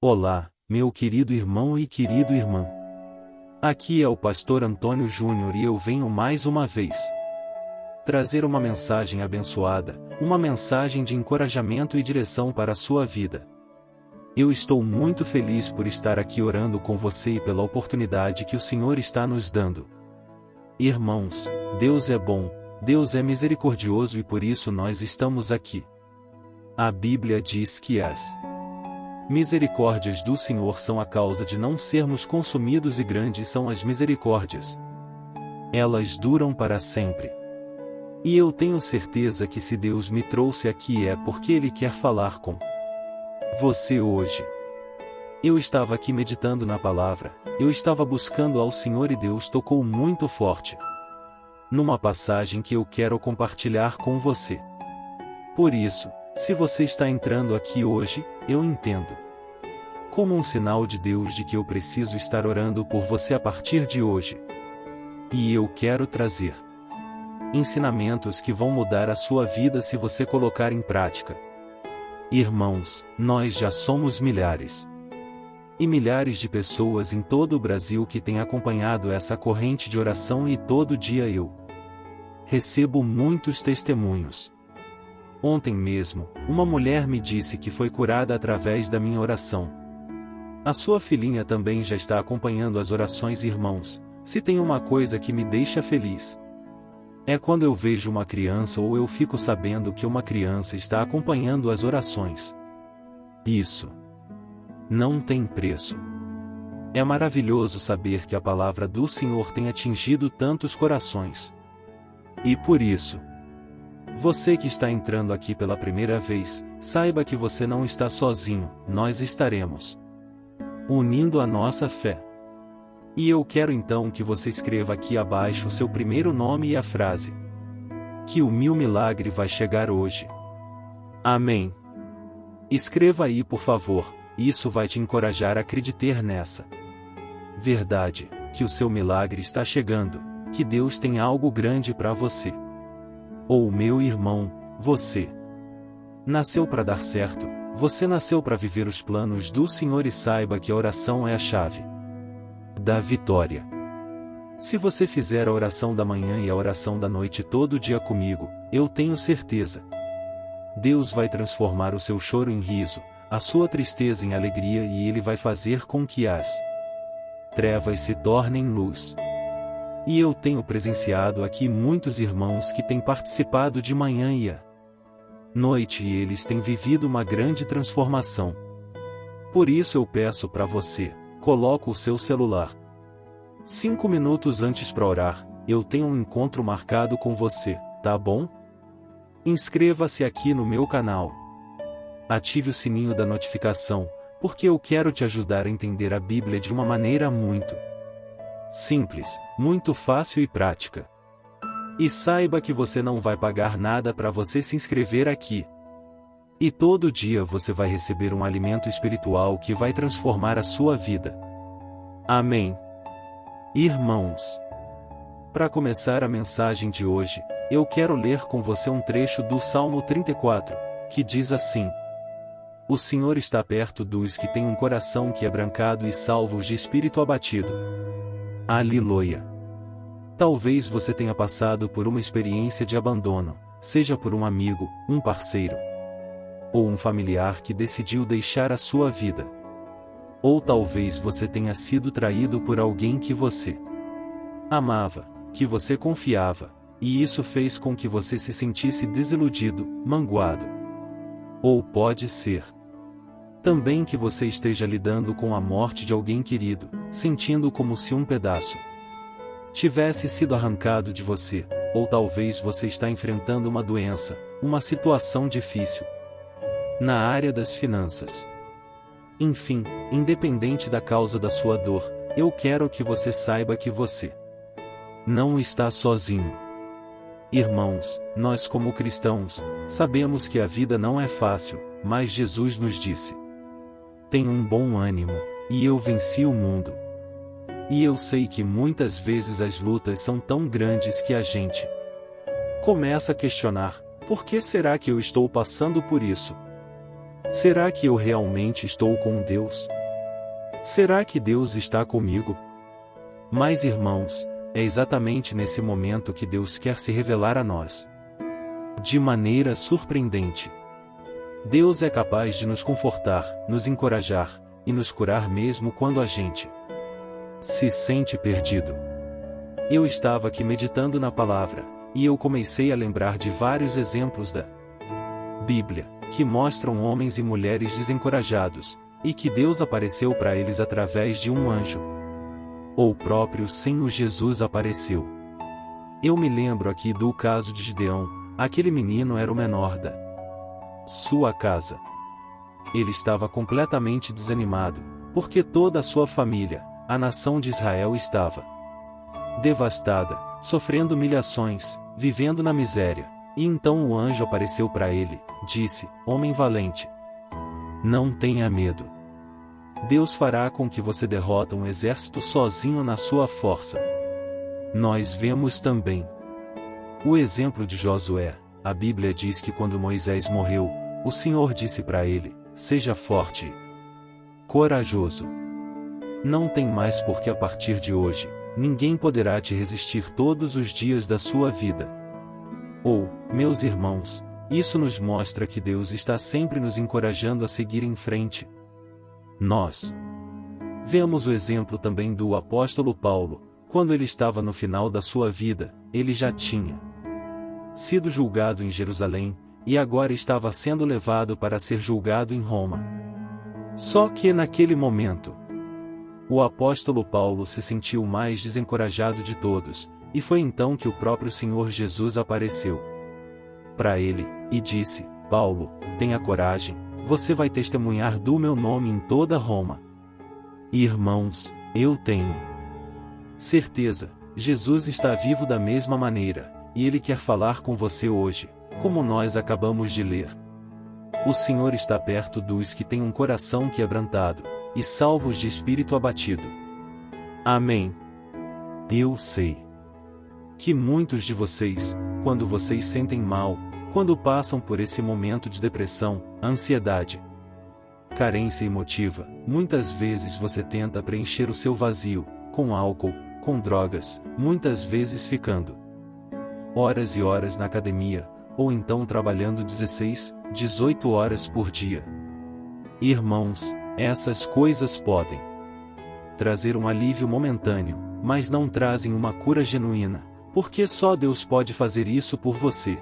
Olá, meu querido irmão e querido irmã. Aqui é o pastor Antônio Júnior e eu venho mais uma vez trazer uma mensagem abençoada, uma mensagem de encorajamento e direção para a sua vida. Eu estou muito feliz por estar aqui orando com você e pela oportunidade que o Senhor está nos dando. Irmãos, Deus é bom, Deus é misericordioso e por isso nós estamos aqui. A Bíblia diz que as misericórdias do Senhor são a causa de não sermos consumidos e grandes são as misericórdias. Elas duram para sempre. E eu tenho certeza que se Deus me trouxe aqui é porque Ele quer falar com você hoje. Eu estava aqui meditando na palavra, eu estava buscando ao Senhor e Deus tocou muito forte numa passagem que eu quero compartilhar com você. Por isso, se você está entrando aqui hoje, eu entendo como um sinal de Deus de que eu preciso estar orando por você a partir de hoje. E eu quero trazer ensinamentos que vão mudar a sua vida se você colocar em prática. Irmãos, nós já somos milhares e milhares de pessoas em todo o Brasil que têm acompanhado essa corrente de oração e todo dia eu recebo muitos testemunhos. Ontem mesmo, uma mulher me disse que foi curada através da minha oração. A sua filhinha também já está acompanhando as orações. Irmãos, se tem uma coisa que me deixa feliz, é quando eu vejo uma criança ou eu fico sabendo que uma criança está acompanhando as orações. Isso não tem preço. É maravilhoso saber que a palavra do Senhor tem atingido tantos corações. E por isso, você que está entrando aqui pela primeira vez, saiba que você não está sozinho, nós estaremos unindo a nossa fé. E eu quero então que você escreva aqui abaixo o seu primeiro nome e a frase: que o meu milagre vai chegar hoje. Amém. Escreva aí, por favor, isso vai te encorajar a acreditar nessa verdade, que o seu milagre está chegando, que Deus tem algo grande para você. Ou meu irmão, você nasceu para dar certo, você nasceu para viver os planos do Senhor e saiba que a oração é a chave da vitória. Se você fizer a oração da manhã e a oração da noite todo dia comigo, eu tenho certeza, Deus vai transformar o seu choro em riso, a sua tristeza em alegria e Ele vai fazer com que as trevas se tornem luz. E eu tenho presenciado aqui muitos irmãos que têm participado de manhã e à noite e eles têm vivido uma grande transformação. Por isso eu peço para você, coloque o seu celular 5 minutos antes para orar, eu tenho um encontro marcado com você, tá bom? Inscreva-se aqui no meu canal. Ative o sininho da notificação, porque eu quero te ajudar a entender a Bíblia de uma maneira muito simples, muito fácil e prática. E saiba que você não vai pagar nada para você se inscrever aqui. E todo dia você vai receber um alimento espiritual que vai transformar a sua vida. Amém. Irmãos, para começar a mensagem de hoje, eu quero ler com você um trecho do Salmo 34, que diz assim: o Senhor está perto dos que têm um coração quebrantado e salvos de espírito abatido. Aleluia. Talvez você tenha passado por uma experiência de abandono, seja por um amigo, um parceiro, ou um familiar que decidiu deixar a sua vida. Ou talvez você tenha sido traído por alguém que você amava, que você confiava, e isso fez com que você se sentisse desiludido, magoado. Ou pode ser também que você esteja lidando com a morte de alguém querido, sentindo como se um pedaço tivesse sido arrancado de você, ou talvez você está enfrentando uma doença, uma situação difícil na área das finanças. Enfim, independente da causa da sua dor, eu quero que você saiba que você não está sozinho. Irmãos, nós como cristãos, sabemos que a vida não é fácil, mas Jesus nos disse: tenha um bom ânimo, e eu venci o mundo. E eu sei que muitas vezes as lutas são tão grandes que a gente começa a questionar: por que será que eu estou passando por isso? Será que eu realmente estou com Deus? Será que Deus está comigo? Mas, irmãos, é exatamente nesse momento que Deus quer se revelar a nós. De maneira surpreendente. Deus é capaz de nos confortar, nos encorajar, e nos curar mesmo quando a gente se sente perdido. Eu estava aqui meditando na palavra, e eu comecei a lembrar de vários exemplos da Bíblia, que mostram homens e mulheres desencorajados, e que Deus apareceu para eles através de um anjo. Ou o próprio Senhor Jesus apareceu. Eu me lembro aqui do caso de Gideão. Aquele menino era o menor da sua casa. Ele estava completamente desanimado, porque toda a sua família, a nação de Israel, estava devastada, sofrendo humilhações, vivendo na miséria. E então o anjo apareceu para ele, disse: Homem valente, não tenha medo. Deus fará com que você derrota um exército sozinho na sua força. Nós vemos também o exemplo de Josué. A Bíblia diz que quando Moisés morreu, o Senhor disse para ele: Seja forte e corajoso. Não tem mais porque a partir de hoje, ninguém poderá te resistir todos os dias da sua vida. Meus irmãos, isso nos mostra que Deus está sempre nos encorajando a seguir em frente. Nós vemos o exemplo também do apóstolo Paulo. Quando ele estava no final da sua vida, ele já tinha sido julgado em Jerusalém, e agora estava sendo levado para ser julgado em Roma. Só que naquele momento, o apóstolo Paulo se sentiu o mais desencorajado de todos, e foi então que o próprio Senhor Jesus apareceu para ele, e disse: Paulo, tenha coragem, você vai testemunhar do meu nome em toda Roma. Irmãos, eu tenho certeza, Jesus está vivo da mesma maneira, e Ele quer falar com você hoje, como nós acabamos de ler. O Senhor está perto dos que têm um coração quebrantado, e salvos de espírito abatido. Amém. Eu sei que muitos de vocês, quando vocês sentem mal, quando passam por esse momento de depressão, ansiedade, carência emotiva, muitas vezes você tenta preencher o seu vazio, com álcool, com drogas, muitas vezes ficando horas e horas na academia, ou então trabalhando 16, 18 horas por dia. Irmãos, essas coisas podem trazer um alívio momentâneo, mas não trazem uma cura genuína, porque só Deus pode fazer isso por você.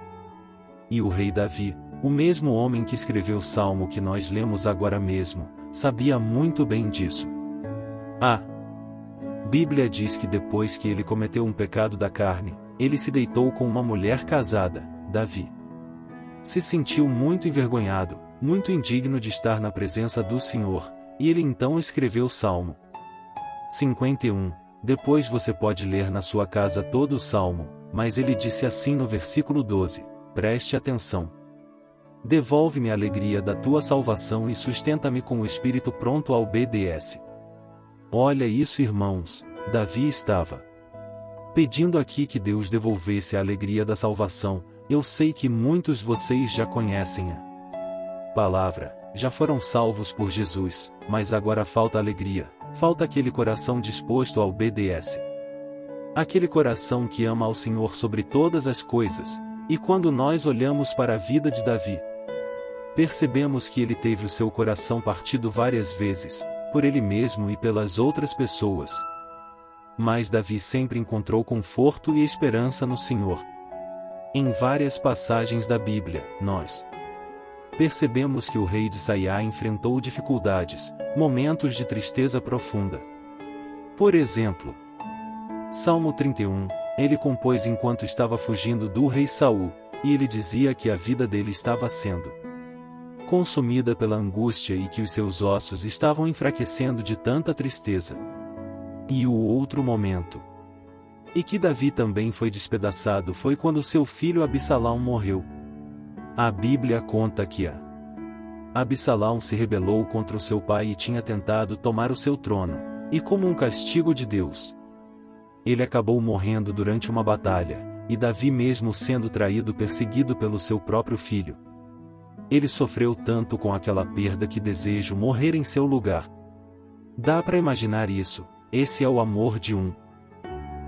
E o rei Davi, o mesmo homem que escreveu o salmo que nós lemos agora mesmo, sabia muito bem disso. A Bíblia diz que depois que ele cometeu um pecado da carne, ele se deitou com uma mulher casada. Davi se sentiu muito envergonhado, muito indigno de estar na presença do Senhor, e ele então escreveu o Salmo 51. Depois você pode ler na sua casa todo o Salmo, mas ele disse assim no versículo 12, preste atenção. Devolve-me a alegria da tua salvação e sustenta-me com o espírito pronto a obedecer. Olha isso, irmãos, Davi estava pedindo aqui que Deus devolvesse a alegria da salvação. Eu sei que muitos de vocês já conhecem a palavra, já foram salvos por Jesus, mas agora falta alegria, falta aquele coração disposto a obedecer. Aquele coração que ama ao Senhor sobre todas as coisas, e quando nós olhamos para a vida de Davi, percebemos que ele teve o seu coração partido várias vezes, por ele mesmo e pelas outras pessoas. Mas Davi sempre encontrou conforto e esperança no Senhor. Em várias passagens da Bíblia, nós percebemos que o rei de Saiá enfrentou dificuldades, momentos de tristeza profunda. Por exemplo, Salmo 31, ele compôs enquanto estava fugindo do rei Saul, e ele dizia que a vida dele estava sendo consumida pela angústia e que os seus ossos estavam enfraquecendo de tanta tristeza. E o outro momento e que Davi também foi despedaçado foi quando seu filho Absalão morreu. A Bíblia conta que Absalão se rebelou contra o seu pai e tinha tentado tomar o seu trono, e como um castigo de Deus, ele acabou morrendo durante uma batalha, e Davi mesmo sendo traído perseguido pelo seu próprio filho. Ele sofreu tanto com aquela perda que desejo morrer em seu lugar. Dá para imaginar isso? Esse é o amor de um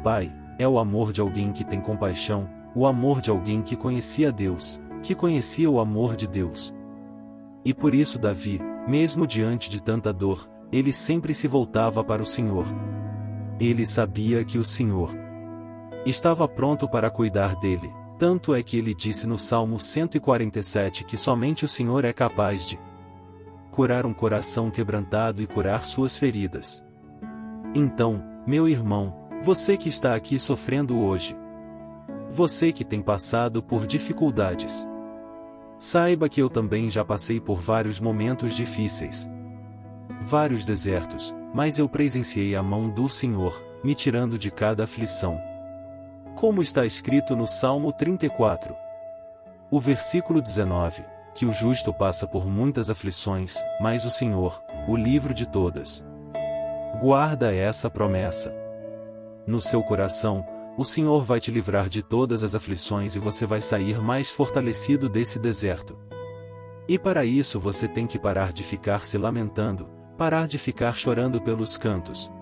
pai, é o amor de alguém que tem compaixão, o amor de alguém que conhecia Deus, que conhecia o amor de Deus. E por isso Davi, mesmo diante de tanta dor, ele sempre se voltava para o Senhor. Ele sabia que o Senhor estava pronto para cuidar dele, tanto é que ele disse no Salmo 147 que somente o Senhor é capaz de curar um coração quebrantado e curar suas feridas. Então, meu irmão, você que está aqui sofrendo hoje, você que tem passado por dificuldades, saiba que eu também já passei por vários momentos difíceis, vários desertos, mas eu presenciei a mão do Senhor, me tirando de cada aflição. Como está escrito no Salmo 34, o versículo 19, que o justo passa por muitas aflições, mas o Senhor, o livro de todas, guarda essa promessa. No seu coração, o Senhor vai te livrar de todas as aflições e você vai sair mais fortalecido desse deserto. E para isso você tem que parar de ficar se lamentando, parar de ficar chorando pelos cantos.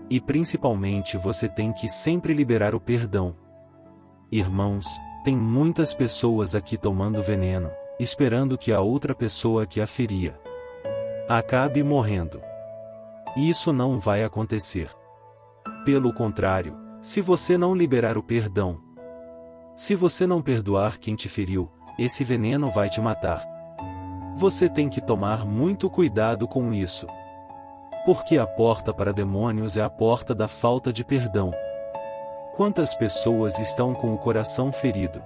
E principalmente você tem que sempre liberar o perdão. Irmãos, tem muitas pessoas aqui tomando veneno, esperando que a outra pessoa que a feria acabe morrendo. Isso não vai acontecer. Pelo contrário, se você não liberar o perdão, se você não perdoar quem te feriu, esse veneno vai te matar. Você tem que tomar muito cuidado com isso. Porque a porta para demônios é a porta da falta de perdão. Quantas pessoas estão com o coração ferido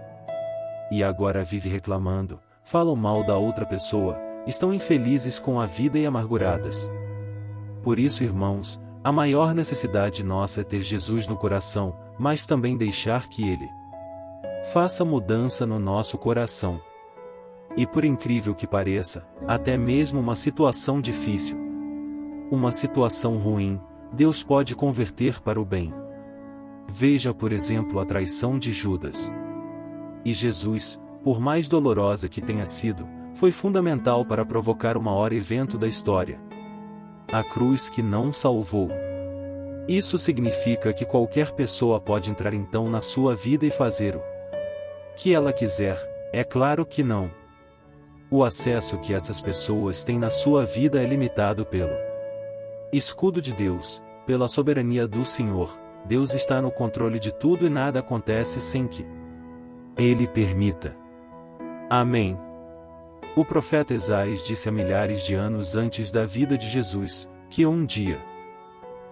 e agora vivem reclamando, falam mal da outra pessoa, estão infelizes com a vida e amarguradas. Por isso, irmãos, a maior necessidade nossa é ter Jesus no coração, mas também deixar que Ele faça mudança no nosso coração. E por incrível que pareça, até mesmo uma situação difícil, uma situação ruim, Deus pode converter para o bem. Veja, por exemplo, a traição de Judas. E Jesus, por mais dolorosa que tenha sido, foi fundamental para provocar o maior evento da história. A cruz que não salvou. Isso significa que qualquer pessoa pode entrar então na sua vida e fazer o que ela quiser? É claro que não. O acesso que essas pessoas têm na sua vida é limitado pelo escudo de Deus, pela soberania do Senhor. Deus está no controle de tudo e nada acontece sem que Ele permita. Amém. O profeta Esaias disse há milhares de anos antes da vida de Jesus, que um dia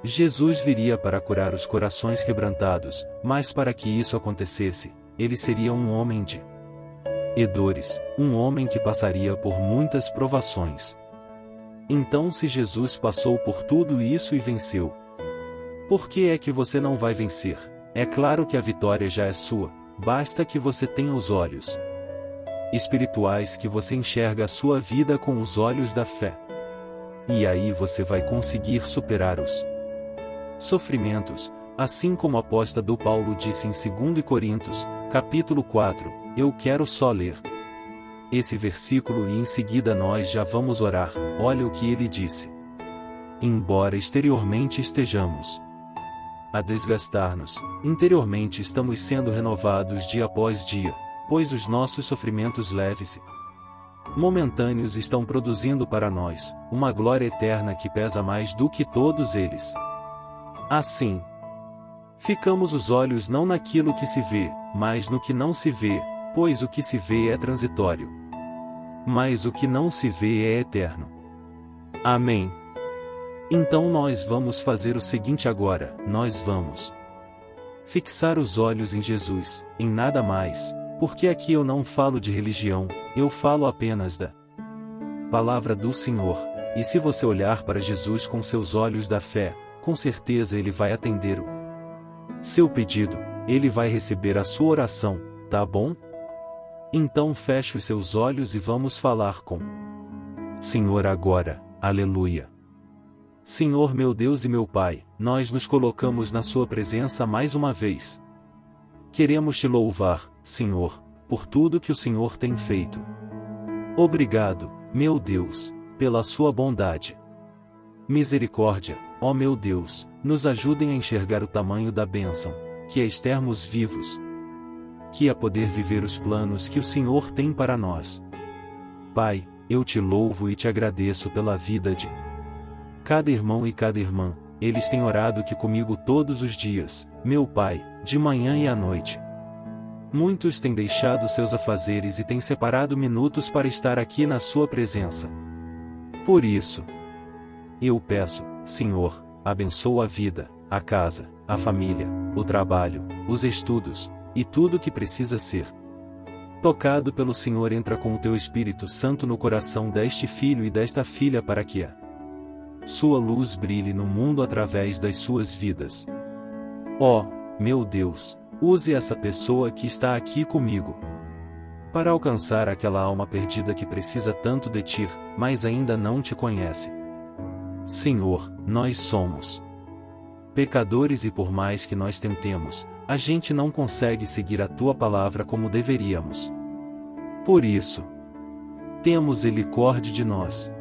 Jesus viria para curar os corações quebrantados, mas para que isso acontecesse, ele seria um homem de dores, um homem que passaria por muitas provações. Então, se Jesus passou por tudo isso e venceu, por que é que você não vai vencer? É claro que a vitória já é sua, basta que você tenha os olhos espirituais, que você enxerga a sua vida com os olhos da fé. E aí você vai conseguir superar os sofrimentos, assim como o apóstolo Paulo disse em 2 Coríntios, capítulo 4, eu quero só ler esse versículo e em seguida nós já vamos orar. Olha o que ele disse. Embora exteriormente estejamos a desgastar-nos, interiormente estamos sendo renovados dia após dia, pois os nossos sofrimentos leves e momentâneos estão produzindo para nós uma glória eterna que pesa mais do que todos eles. Assim, ficamos os olhos não naquilo que se vê, mas no que não se vê, pois o que se vê é transitório, mas o que não se vê é eterno. Amém. Então nós vamos fazer o seguinte agora, nós vamos fixar os olhos em Jesus, em nada mais, porque aqui eu não falo de religião, eu falo apenas da palavra do Senhor, e se você olhar para Jesus com seus olhos da fé, com certeza Ele vai atender o seu pedido, Ele vai receber a sua oração, tá bom? Então feche os seus olhos e vamos falar com Senhor agora, aleluia. Senhor meu Deus e meu Pai, nós nos colocamos na Sua presença mais uma vez. Queremos te louvar, Senhor, por tudo que o Senhor tem feito Obrigado, meu Deus, pela sua bondade. Misericórdia, ó meu Deus, nos ajudem a enxergar o tamanho da bênção, que é estarmos vivos, que é poder viver os planos que o Senhor tem para nós. Pai, eu te louvo e te agradeço pela vida de cada irmão e cada irmã. Eles têm orado aqui comigo todos os dias, meu Pai, de manhã e à noite. Muitos têm deixado seus afazeres e têm separado minutos para estar aqui na sua presença. Por isso, eu peço, Senhor, abençoa a vida, a casa, a família, o trabalho, os estudos, e tudo que precisa ser tocado pelo Senhor. Entra com o teu Espírito Santo no coração deste filho e desta filha para que a sua luz brilhe no mundo através das suas vidas. Ó, meu Deus, use essa pessoa que está aqui comigo para alcançar aquela alma perdida que precisa tanto de ti, mas ainda não te conhece. Senhor, nós somos pecadores e por mais que nós tentemos, a gente não consegue seguir a tua palavra como deveríamos. Por isso, temos misericórdia de nós.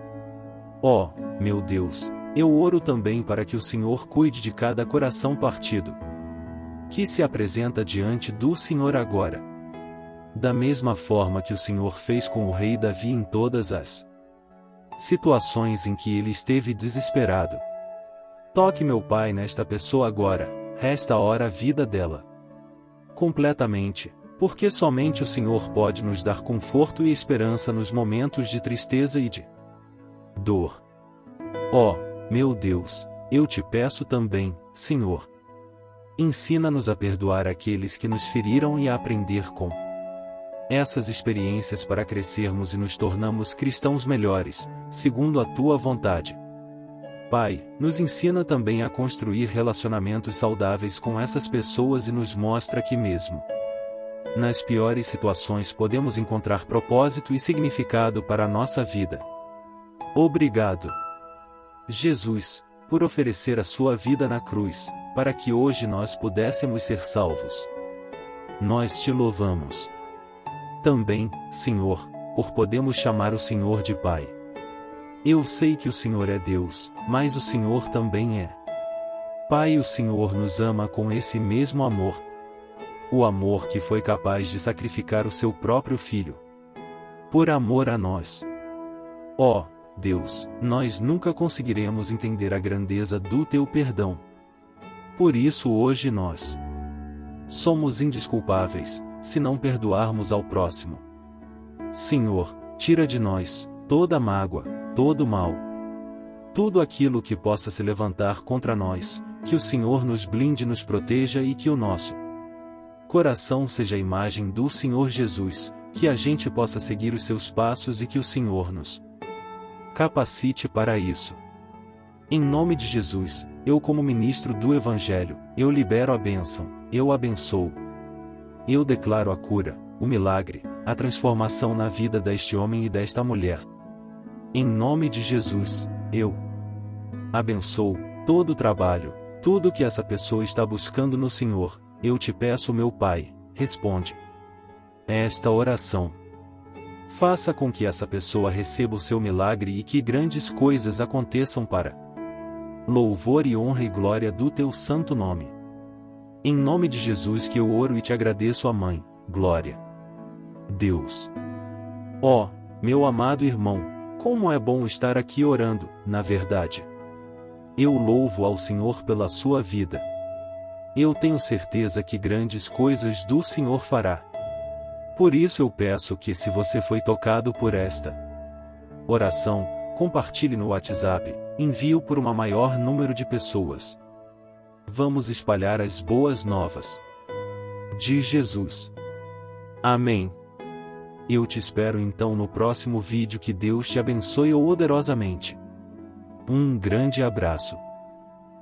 Ó, meu Deus, eu oro também para que o Senhor cuide de cada coração partido que se apresenta diante do Senhor agora. Da mesma forma que o Senhor fez com o rei Davi em todas as situações em que ele esteve desesperado. Toque, meu Pai, nesta pessoa agora, restaura a vida dela completamente, porque somente o Senhor pode nos dar conforto e esperança nos momentos de tristeza e de dor. Ó, meu Deus, eu te peço também, Senhor, ensina-nos a perdoar aqueles que nos feriram e a aprender com essas experiências para crescermos e nos tornarmos cristãos melhores, segundo a tua vontade. Pai, nos ensina também a construir relacionamentos saudáveis com essas pessoas e nos mostra que mesmo nas piores situações podemos encontrar propósito e significado para a nossa vida. Obrigado, Jesus, por oferecer a sua vida na cruz, para que hoje nós pudéssemos ser salvos. Nós te louvamos. Também, Senhor, por podermos chamar o Senhor de Pai. Eu sei que o Senhor é Deus, mas o Senhor também é Pai. O Senhor nos ama com esse mesmo amor. O amor que foi capaz de sacrificar o seu próprio Filho por amor a nós. Ó, Deus, nós nunca conseguiremos entender a grandeza do teu perdão. Por isso hoje nós somos indesculpáveis, se não perdoarmos ao próximo. Senhor, tira de nós toda mágoa, todo mal, tudo aquilo que possa se levantar contra nós, que o Senhor nos blinde, nos proteja e que o nosso coração seja a imagem do Senhor Jesus, que a gente possa seguir os seus passos e que o Senhor nos capacite para isso. Em nome de Jesus, eu como ministro do Evangelho, eu libero a bênção, eu abençoo. Eu declaro a cura, o milagre, a transformação na vida deste homem e desta mulher. Em nome de Jesus, eu abençoo todo o trabalho, tudo que essa pessoa está buscando no Senhor. Eu te peço, meu Pai, responde esta oração. Faça com que essa pessoa receba o seu milagre e que grandes coisas aconteçam para louvor e honra e glória do teu santo nome. Em nome de Jesus que eu oro e te agradeço, a Mãe, glória. Deus. Ó, meu amado irmão, como é bom estar aqui orando, na verdade. Eu louvo ao Senhor pela sua vida. Eu tenho certeza que grandes coisas do Senhor fará. Por isso eu peço que, se você foi tocado por esta oração, compartilhe no WhatsApp, envie-o por um maior número de pessoas. Vamos espalhar as boas novas de Jesus. Amém. Eu te espero então no próximo vídeo. Que Deus te abençoe poderosamente. Um grande abraço.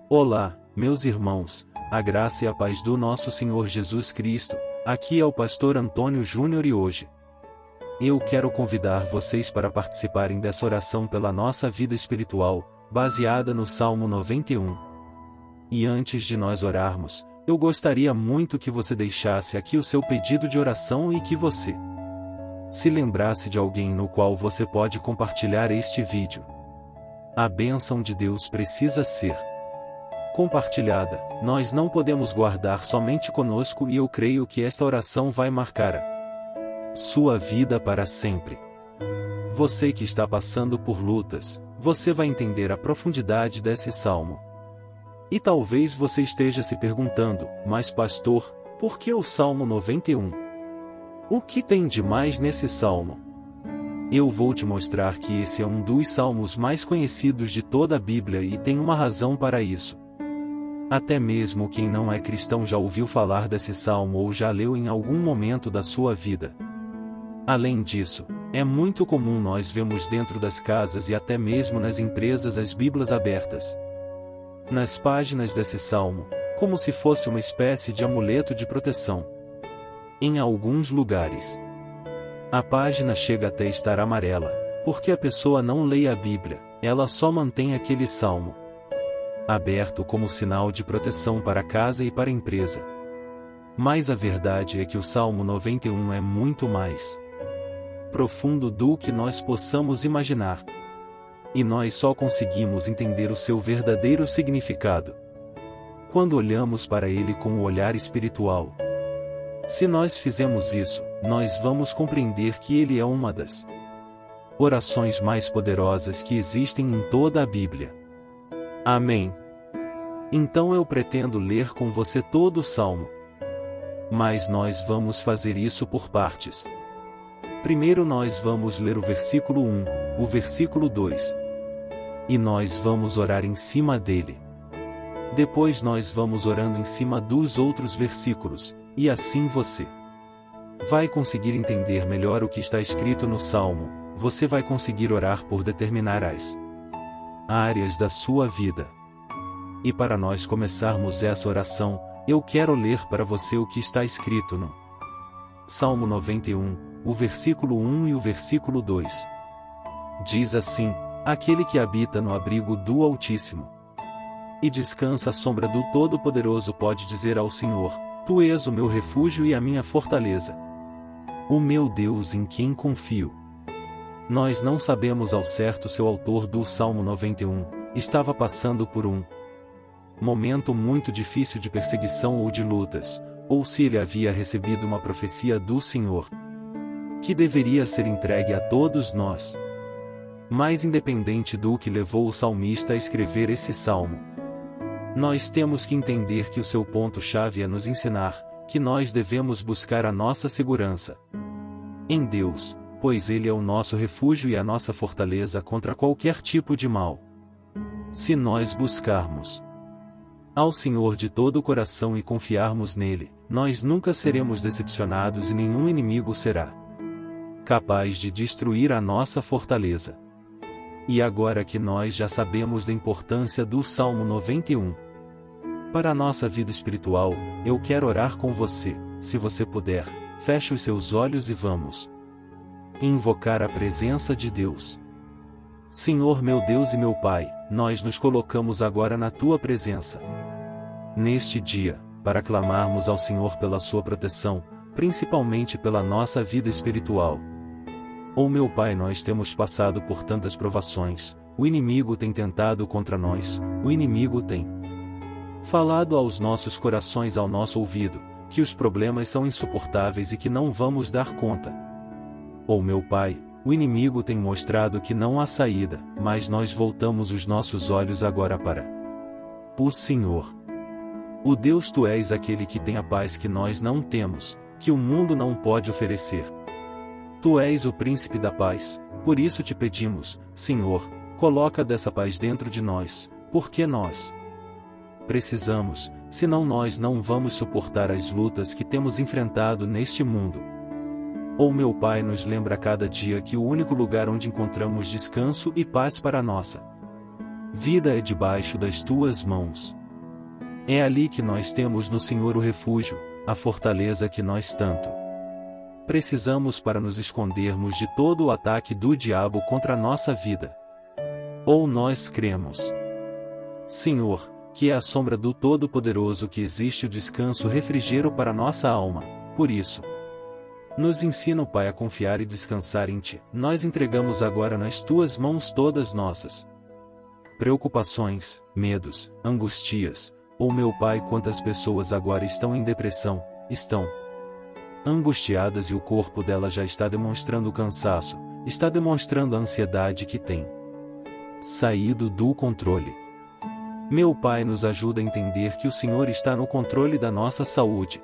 Olá, meus irmãos, a graça e a paz do nosso Senhor Jesus Cristo. Aqui é o pastor Antônio Júnior e hoje eu quero convidar vocês para participarem dessa oração pela nossa vida espiritual, baseada no Salmo 91. E antes de nós orarmos, eu gostaria muito que você deixasse aqui o seu pedido de oração e que você se lembrasse de alguém no qual você pode compartilhar este vídeo. A bênção de Deus precisa ser compartilhada. Nós não podemos guardar somente conosco, e eu creio que esta oração vai marcar a sua vida para sempre. Você que está passando por lutas, você vai entender a profundidade desse salmo. E talvez você esteja se perguntando, mas pastor, por que o Salmo 91? O que tem de mais nesse salmo? Eu vou te mostrar que esse é um dos salmos mais conhecidos de toda a Bíblia e tem uma razão para isso. Até mesmo quem não é cristão já ouviu falar desse salmo ou já leu em algum momento da sua vida. Além disso, é muito comum nós vermos dentro das casas e até mesmo nas empresas as Bíblias abertas nas páginas desse salmo, como se fosse uma espécie de amuleto de proteção. Em alguns lugares, a página chega até estar amarela, porque a pessoa não lê a Bíblia, ela só mantém aquele salmo aberto como sinal de proteção para a casa e para a empresa. Mas a verdade é que o Salmo 91 é muito mais profundo do que nós possamos imaginar. E nós só conseguimos entender o seu verdadeiro significado quando olhamos para ele com o olhar espiritual. Se nós fizermos isso, nós vamos compreender que ele é uma das orações mais poderosas que existem em toda a Bíblia. Amém. Então eu pretendo ler com você todo o salmo. Mas nós vamos fazer isso por partes. Primeiro nós vamos ler o versículo 1, o versículo 2. E nós vamos orar em cima dele. Depois nós vamos orando em cima dos outros versículos, e assim você vai conseguir entender melhor o que está escrito no Salmo, você vai conseguir orar por determinar as áreas da sua vida. E para nós começarmos essa oração, eu quero ler para você o que está escrito no Salmo 91, o versículo 1 e o versículo 2. Diz assim: aquele que habita no abrigo do Altíssimo e descansa à sombra do Todo-Poderoso pode dizer ao Senhor: Tu és o meu refúgio e a minha fortaleza, o meu Deus em quem confio. Nós não sabemos ao certo se o autor do Salmo 91 estava passando por um momento muito difícil de perseguição ou de lutas, ou se ele havia recebido uma profecia do Senhor que deveria ser entregue a todos nós. Mas independente do que levou o salmista a escrever esse salmo, nós temos que entender que o seu ponto-chave é nos ensinar que nós devemos buscar a nossa segurança em Deus, pois Ele é o nosso refúgio e a nossa fortaleza contra qualquer tipo de mal. Se nós buscarmos ao Senhor de todo o coração e confiarmos nele, nós nunca seremos decepcionados e nenhum inimigo será capaz de destruir a nossa fortaleza. E agora que nós já sabemos da importância do Salmo 91 para a nossa vida espiritual, eu quero orar com você. Se você puder, feche os seus olhos e vamos invocar a presença de Deus. Senhor meu Deus e meu Pai, nós nos colocamos agora na Tua presença neste dia, para clamarmos ao Senhor pela Sua proteção, principalmente pela nossa vida espiritual. Oh meu Pai, nós temos passado por tantas provações, o inimigo tem tentado contra nós, o inimigo tem falado aos nossos corações ao nosso ouvido, que os problemas são insuportáveis e que não vamos dar conta. Oh meu Pai, o inimigo tem mostrado que não há saída, mas nós voltamos os nossos olhos agora para o Senhor. O Deus, Tu és aquele que tem a paz que nós não temos, que o mundo não pode oferecer. Tu és o príncipe da paz, por isso te pedimos, Senhor, coloca dessa paz dentro de nós, porque nós precisamos, senão nós não vamos suportar as lutas que temos enfrentado neste mundo. Oh meu Pai, nos lembra a cada dia que o único lugar onde encontramos descanso e paz para a nossa vida é debaixo das Tuas mãos. É ali que nós temos no Senhor o refúgio, a fortaleza que nós tanto precisamos para nos escondermos de todo o ataque do diabo contra a nossa vida. Ou nós cremos, Senhor, que é a sombra do Todo-Poderoso que existe o descanso refrigério para nossa alma, por isso Nos ensina, Pai, a confiar e descansar em Ti. Nós entregamos agora nas Tuas mãos todas nossas preocupações, medos, angustias. Meu Pai, quantas pessoas agora estão em depressão, estão angustiadas e o corpo dela já está demonstrando cansaço, está demonstrando a ansiedade que tem saído do controle. Meu Pai, nos ajuda a entender que o Senhor está no controle da nossa saúde,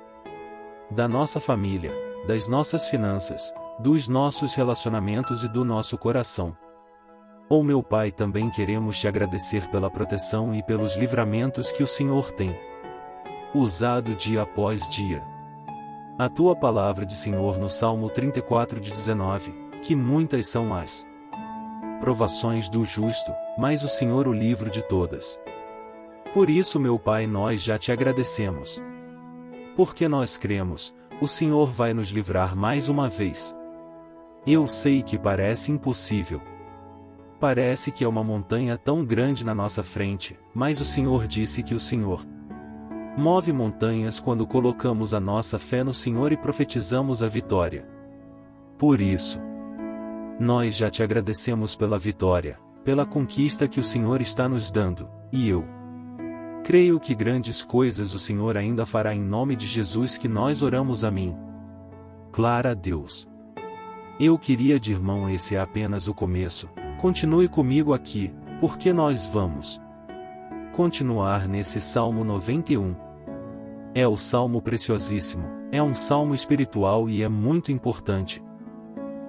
da nossa família, das nossas finanças, dos nossos relacionamentos e do nosso coração. Meu Pai, também queremos Te agradecer pela proteção e pelos livramentos que o Senhor tem usado dia após dia. A Tua palavra diz, Senhor, no Salmo 34:19, que muitas são as provações do justo, mas o Senhor o livra de todas. Por isso, meu Pai, nós já Te agradecemos. Porque nós cremos, o Senhor vai nos livrar mais uma vez. Eu sei que parece impossível. Parece que é uma montanha tão grande na nossa frente, mas o Senhor disse que o Senhor move montanhas quando colocamos a nossa fé no Senhor e profetizamos a vitória. Por isso, nós já Te agradecemos pela vitória, pela conquista que o Senhor está nos dando, e eu creio que grandes coisas o Senhor ainda fará em nome de Jesus que nós oramos. Amém. Glória a Deus. Eu queria dizer, irmão, esse é apenas o começo. Continue comigo aqui, porque nós vamos continuar nesse Salmo 91. É o salmo preciosíssimo, é um salmo espiritual e é muito importante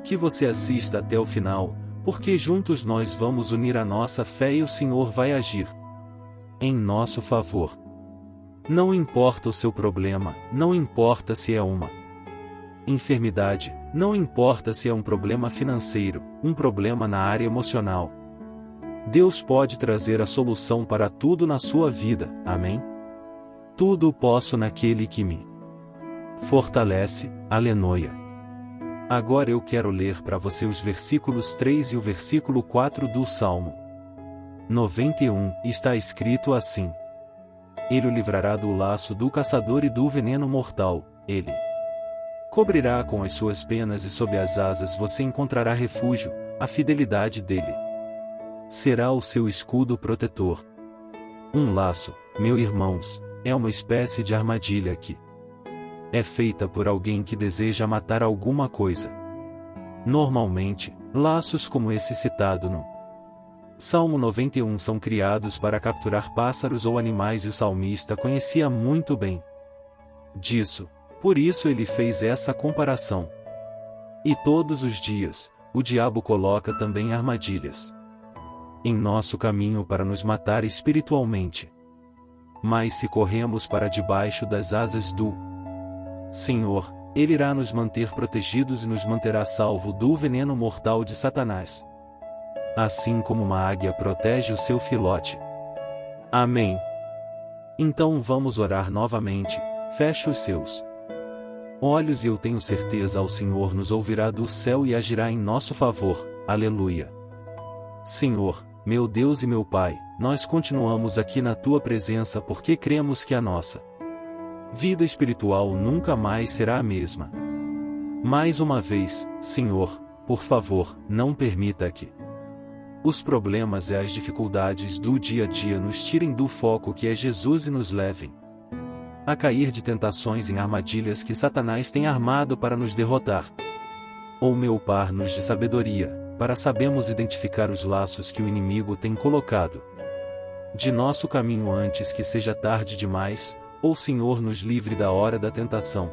que você assista até o final, porque juntos nós vamos unir a nossa fé e o Senhor vai agir em nosso favor. Não importa o seu problema, não importa se é uma enfermidade, não importa se é um problema financeiro, um problema na área emocional. Deus pode trazer a solução para tudo na sua vida, amém? Tudo posso naquele que me fortalece, aleluia. Agora eu quero ler para você os versículos 3 e o versículo 4 do Salmo 91, está escrito assim: Ele o livrará do laço do caçador e do veneno mortal, Ele cobrirá com as suas penas e sob as asas você encontrará refúgio, a fidelidade dele será o seu escudo protetor. Um laço, meus irmãos, é uma espécie de armadilha que é feita por alguém que deseja matar alguma coisa. Normalmente, laços como esse citado no Salmo 91 são criados para capturar pássaros ou animais e o salmista conhecia muito bem disso. Por isso ele fez essa comparação. E todos os dias, o diabo coloca também armadilhas em nosso caminho para nos matar espiritualmente. Mas se corremos para debaixo das asas do Senhor, Ele irá nos manter protegidos e nos manterá salvo do veneno mortal de Satanás. Assim como uma águia protege o seu filhote. Amém. Então vamos orar novamente. Feche os seus olhos e eu tenho certeza o Senhor nos ouvirá do céu e agirá em nosso favor. Aleluia. Senhor, meu Deus e meu Pai, nós continuamos aqui na Tua presença porque cremos que a nossa vida espiritual nunca mais será a mesma. Mais uma vez, Senhor, por favor, não permita que os problemas e as dificuldades do dia a dia nos tirem do foco que é Jesus e nos levem a cair de tentações em armadilhas que Satanás tem armado para nos derrotar. Meu Pai, nos dê sabedoria, para sabermos identificar os laços que o inimigo tem colocado de nosso caminho antes que seja tarde demais, Senhor, nos livre da hora da tentação,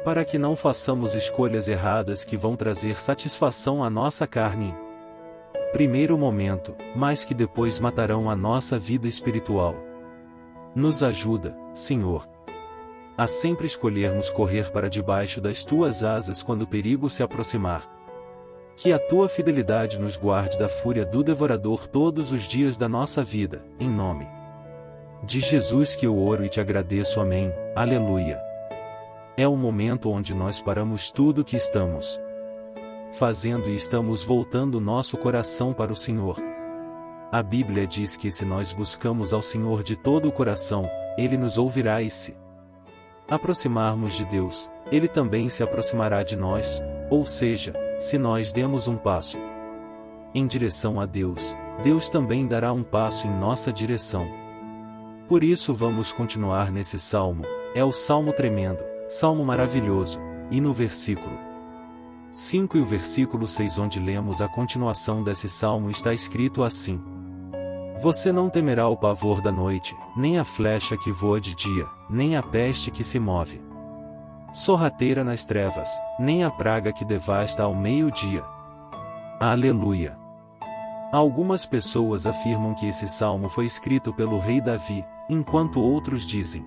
para que não façamos escolhas erradas que vão trazer satisfação à nossa carne em primeiro momento, mas que depois matarão a nossa vida espiritual. Nos ajuda, Senhor, a sempre escolhermos correr para debaixo das Tuas asas quando o perigo se aproximar. Que a Tua fidelidade nos guarde da fúria do devorador todos os dias da nossa vida, em nome de Jesus que eu oro e Te agradeço. Amém. Aleluia. É o momento onde nós paramos tudo o que estamos fazendo e estamos voltando nosso coração para o Senhor. A Bíblia diz que se nós buscamos ao Senhor de todo o coração, Ele nos ouvirá e se aproximarmos de Deus, Ele também se aproximará de nós, ou seja, se nós demos um passo em direção a Deus, Deus também dará um passo em nossa direção. Por isso vamos continuar nesse salmo, é o salmo tremendo, salmo maravilhoso, e no versículo 5 e o versículo 6 onde lemos a continuação desse salmo está escrito assim: Você não temerá o pavor da noite, nem a flecha que voa de dia, nem a peste que se move sorrateira nas trevas, nem a praga que devasta ao meio-dia. Aleluia! Algumas pessoas afirmam que esse salmo foi escrito pelo rei Davi, enquanto outros dizem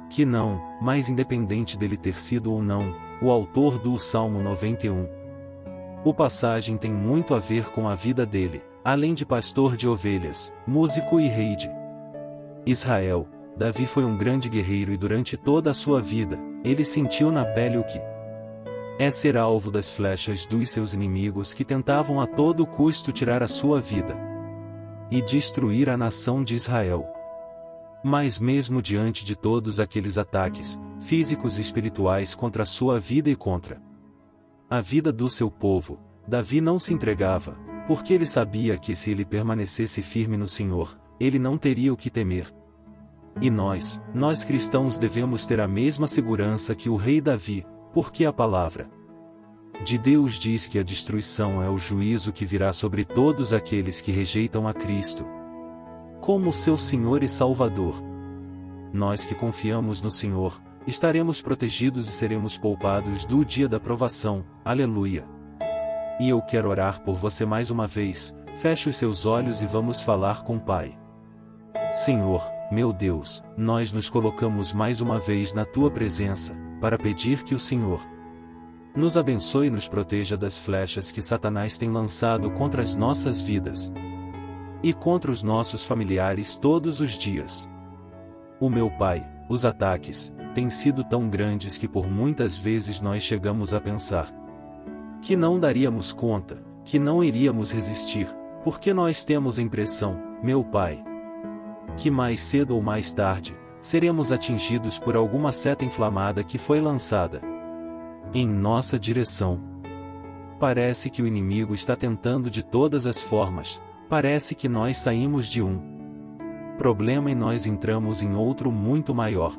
que não, mas independente dele ter sido ou não, o autor do Salmo 91. O passagem tem muito a ver com a vida dele, além de pastor de ovelhas, músico e rei de Israel. Davi foi um grande guerreiro e durante toda a sua vida, ele sentiu na pele o que é ser alvo das flechas dos seus inimigos que tentavam a todo custo tirar a sua vida e destruir a nação de Israel. Mas mesmo diante de todos aqueles ataques, físicos e espirituais contra a sua vida e contra a vida do seu povo, Davi não se entregava, porque ele sabia que se ele permanecesse firme no Senhor, ele não teria o que temer. E nós cristãos devemos ter a mesma segurança que o rei Davi, porque a palavra de Deus diz que a destruição é o juízo que virá sobre todos aqueles que rejeitam a Cristo como seu Senhor e Salvador. Nós que confiamos no Senhor, estaremos protegidos e seremos poupados do dia da provação. Aleluia! E eu quero orar por você mais uma vez. Feche os seus olhos e vamos falar com o Pai. Senhor, meu Deus, nós nos colocamos mais uma vez na Tua presença, para pedir que o Senhor nos abençoe e nos proteja das flechas que Satanás tem lançado contra as nossas vidas e contra os nossos familiares todos os dias. O meu Pai, os ataques têm sido tão grandes que por muitas vezes nós chegamos a pensar que não daríamos conta, que não iríamos resistir, porque nós temos a impressão, meu Pai, que mais cedo ou mais tarde, seremos atingidos por alguma seta inflamada que foi lançada em nossa direção. Parece que o inimigo está tentando de todas as formas, parece que nós saímos de um problema e nós entramos em outro muito maior.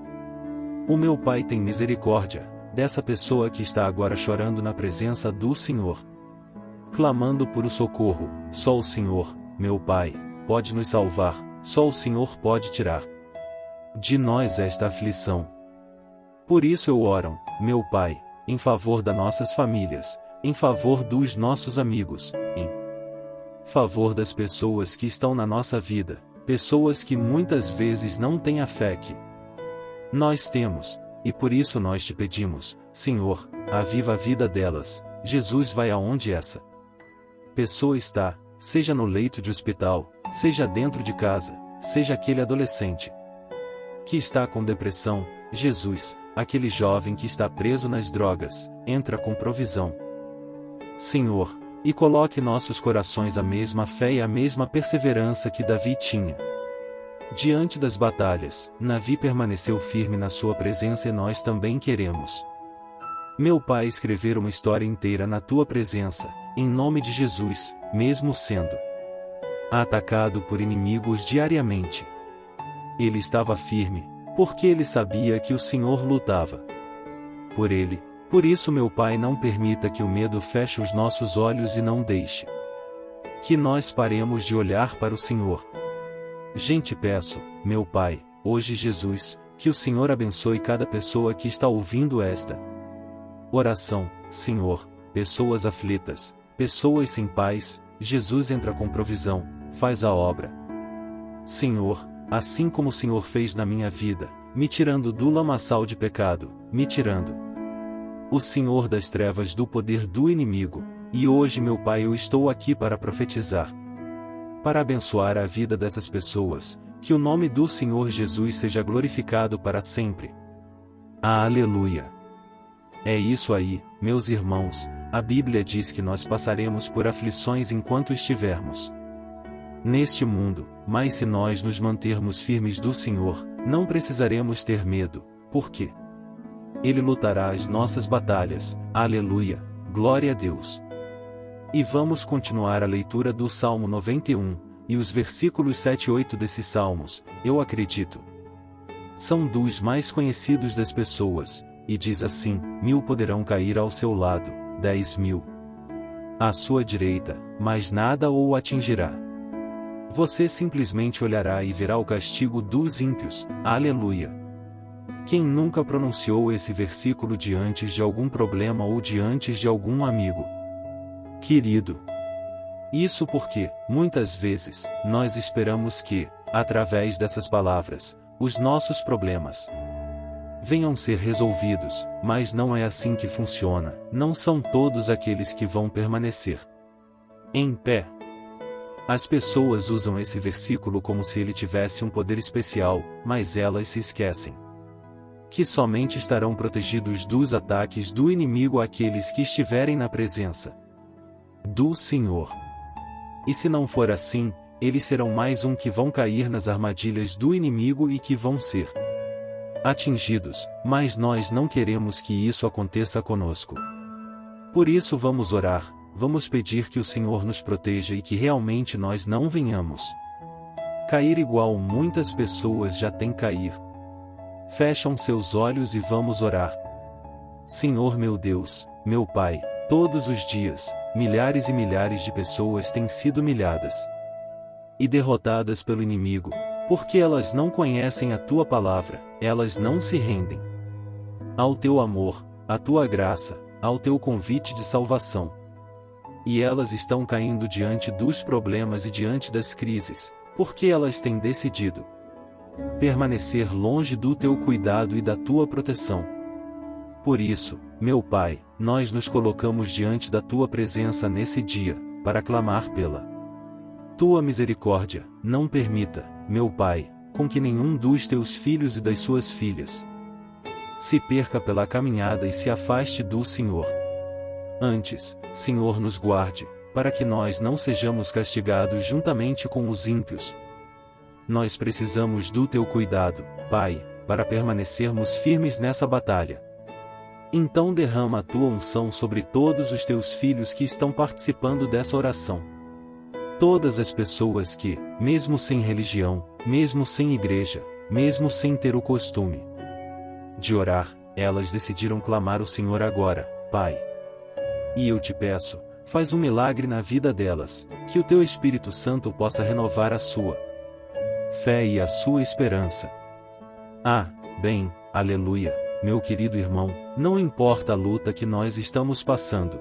O meu Pai tem misericórdia dessa pessoa que está agora chorando na presença do Senhor, clamando por o socorro. Só o Senhor, meu Pai, pode nos salvar, só o Senhor pode tirar de nós esta aflição. Por isso eu oro, meu Pai, em favor das nossas famílias, em favor dos nossos amigos, em favor das pessoas que estão na nossa vida, pessoas que muitas vezes não têm a fé que nós temos, e por isso nós te pedimos, Senhor, aviva a vida delas. Jesus, vai aonde essa pessoa está, seja no leito de hospital, seja dentro de casa, seja aquele adolescente que está com depressão. Jesus, aquele jovem que está preso nas drogas, entra com provisão, Senhor, e coloque em nossos corações a mesma fé e a mesma perseverança que Davi tinha. Diante das batalhas, Davi permaneceu firme na sua presença e nós também queremos, meu Pai, escrever uma história inteira na tua presença, em nome de Jesus, mesmo sendo atacado por inimigos diariamente. Ele estava firme, porque ele sabia que o Senhor lutava por ele. Por isso, meu Pai, não permita que o medo feche os nossos olhos e não deixe que nós paremos de olhar para o Senhor. Gente, peço, meu Pai, hoje, Jesus, que o Senhor abençoe cada pessoa que está ouvindo esta oração. Senhor, pessoas aflitas, pessoas sem paz, Jesus, entra com provisão, faz a obra. Senhor, assim como o Senhor fez na minha vida, me tirando do lamaçal de pecado, me tirando, o Senhor, das trevas do poder do inimigo, e hoje, meu Pai, eu estou aqui para profetizar, para abençoar a vida dessas pessoas, que o nome do Senhor Jesus seja glorificado para sempre. Aleluia! É isso aí, meus irmãos, a Bíblia diz que nós passaremos por aflições enquanto estivermos neste mundo, mas se nós nos mantermos firmes do Senhor, não precisaremos ter medo, porque Ele lutará as nossas batalhas. Aleluia, glória a Deus. E vamos continuar a leitura do Salmo 91, e os versículos 7 e 8 desses salmos, eu acredito, são dos mais conhecidos das pessoas, e diz assim: 1000 poderão cair ao seu lado, 10.000 à sua direita, mas nada o atingirá. Você simplesmente olhará e verá o castigo dos ímpios. Aleluia. Quem nunca pronunciou esse versículo diante de algum problema ou diante de algum amigo querido? Isso porque, muitas vezes, nós esperamos que, através dessas palavras, os nossos problemas venham ser resolvidos, mas não é assim que funciona. Não são todos aqueles que vão permanecer em pé. As pessoas usam esse versículo como se ele tivesse um poder especial, mas elas se esquecem que somente estarão protegidos dos ataques do inimigo aqueles que estiverem na presença do Senhor. E se não for assim, eles serão mais um que vão cair nas armadilhas do inimigo e que vão ser atingidos, mas nós não queremos que isso aconteça conosco. Por isso vamos orar, vamos pedir que o Senhor nos proteja e que realmente nós não venhamos cair igual muitas pessoas já têm cair. Fecham seus olhos e vamos orar. Senhor meu Deus, meu Pai, todos os dias, milhares e milhares de pessoas têm sido humilhadas e derrotadas pelo inimigo, porque elas não conhecem a Tua palavra, elas não se rendem ao Teu amor, à Tua graça, ao Teu convite de salvação. E elas estão caindo diante dos problemas e diante das crises, porque elas têm decidido permanecer longe do Teu cuidado e da Tua proteção. Por isso, meu Pai, nós nos colocamos diante da Tua presença nesse dia, para clamar pela Tua misericórdia. Não permita, meu Pai, com que nenhum dos Teus filhos e das suas filhas se perca pela caminhada e se afaste do Senhor. Antes, Senhor, nos guarde, para que nós não sejamos castigados juntamente com os ímpios. Nós precisamos do Teu cuidado, Pai, para permanecermos firmes nessa batalha. Então derrama a Tua unção sobre todos os Teus filhos que estão participando dessa oração. Todas as pessoas que, mesmo sem religião, mesmo sem igreja, mesmo sem ter o costume de orar, elas decidiram clamar o Senhor agora, Pai. E eu te peço, faz um milagre na vida delas, que o Teu Espírito Santo possa renovar a sua fé e a sua esperança. Bem, aleluia, meu querido irmão, não importa a luta que nós estamos passando.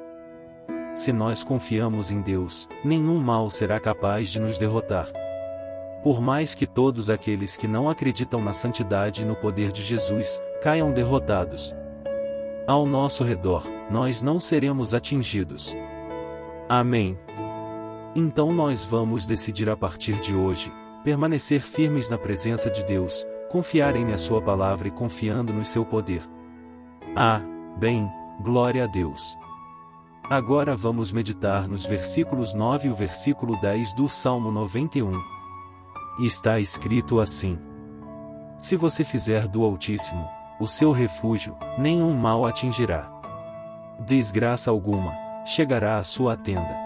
Se nós confiamos em Deus, nenhum mal será capaz de nos derrotar. Por mais que todos aqueles que não acreditam na santidade e no poder de Jesus, caiam derrotados ao nosso redor, nós não seremos atingidos. Amém. Então nós vamos decidir a partir de hoje permanecer firmes na presença de Deus, confiarem na Sua palavra e confiando no seu poder. Bem, glória a Deus. Agora vamos meditar nos versículos 9 e o versículo 10 do Salmo 91. E está escrito assim: Se você fizer do Altíssimo o seu refúgio, nenhum mal atingirá. Desgraça alguma chegará à sua tenda.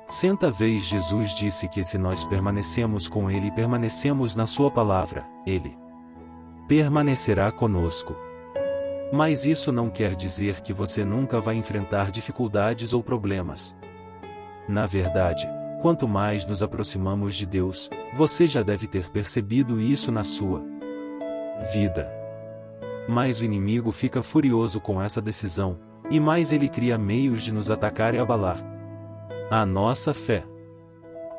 Certa vez Jesus disse que se nós permanecemos com Ele e permanecemos na Sua palavra, Ele permanecerá conosco. Mas isso não quer dizer que você nunca vai enfrentar dificuldades ou problemas. Na verdade, quanto mais nos aproximamos de Deus, você já deve ter percebido isso na sua vida. Mas o inimigo fica furioso com essa decisão, e mais ele cria meios de nos atacar e abalar a nossa fé.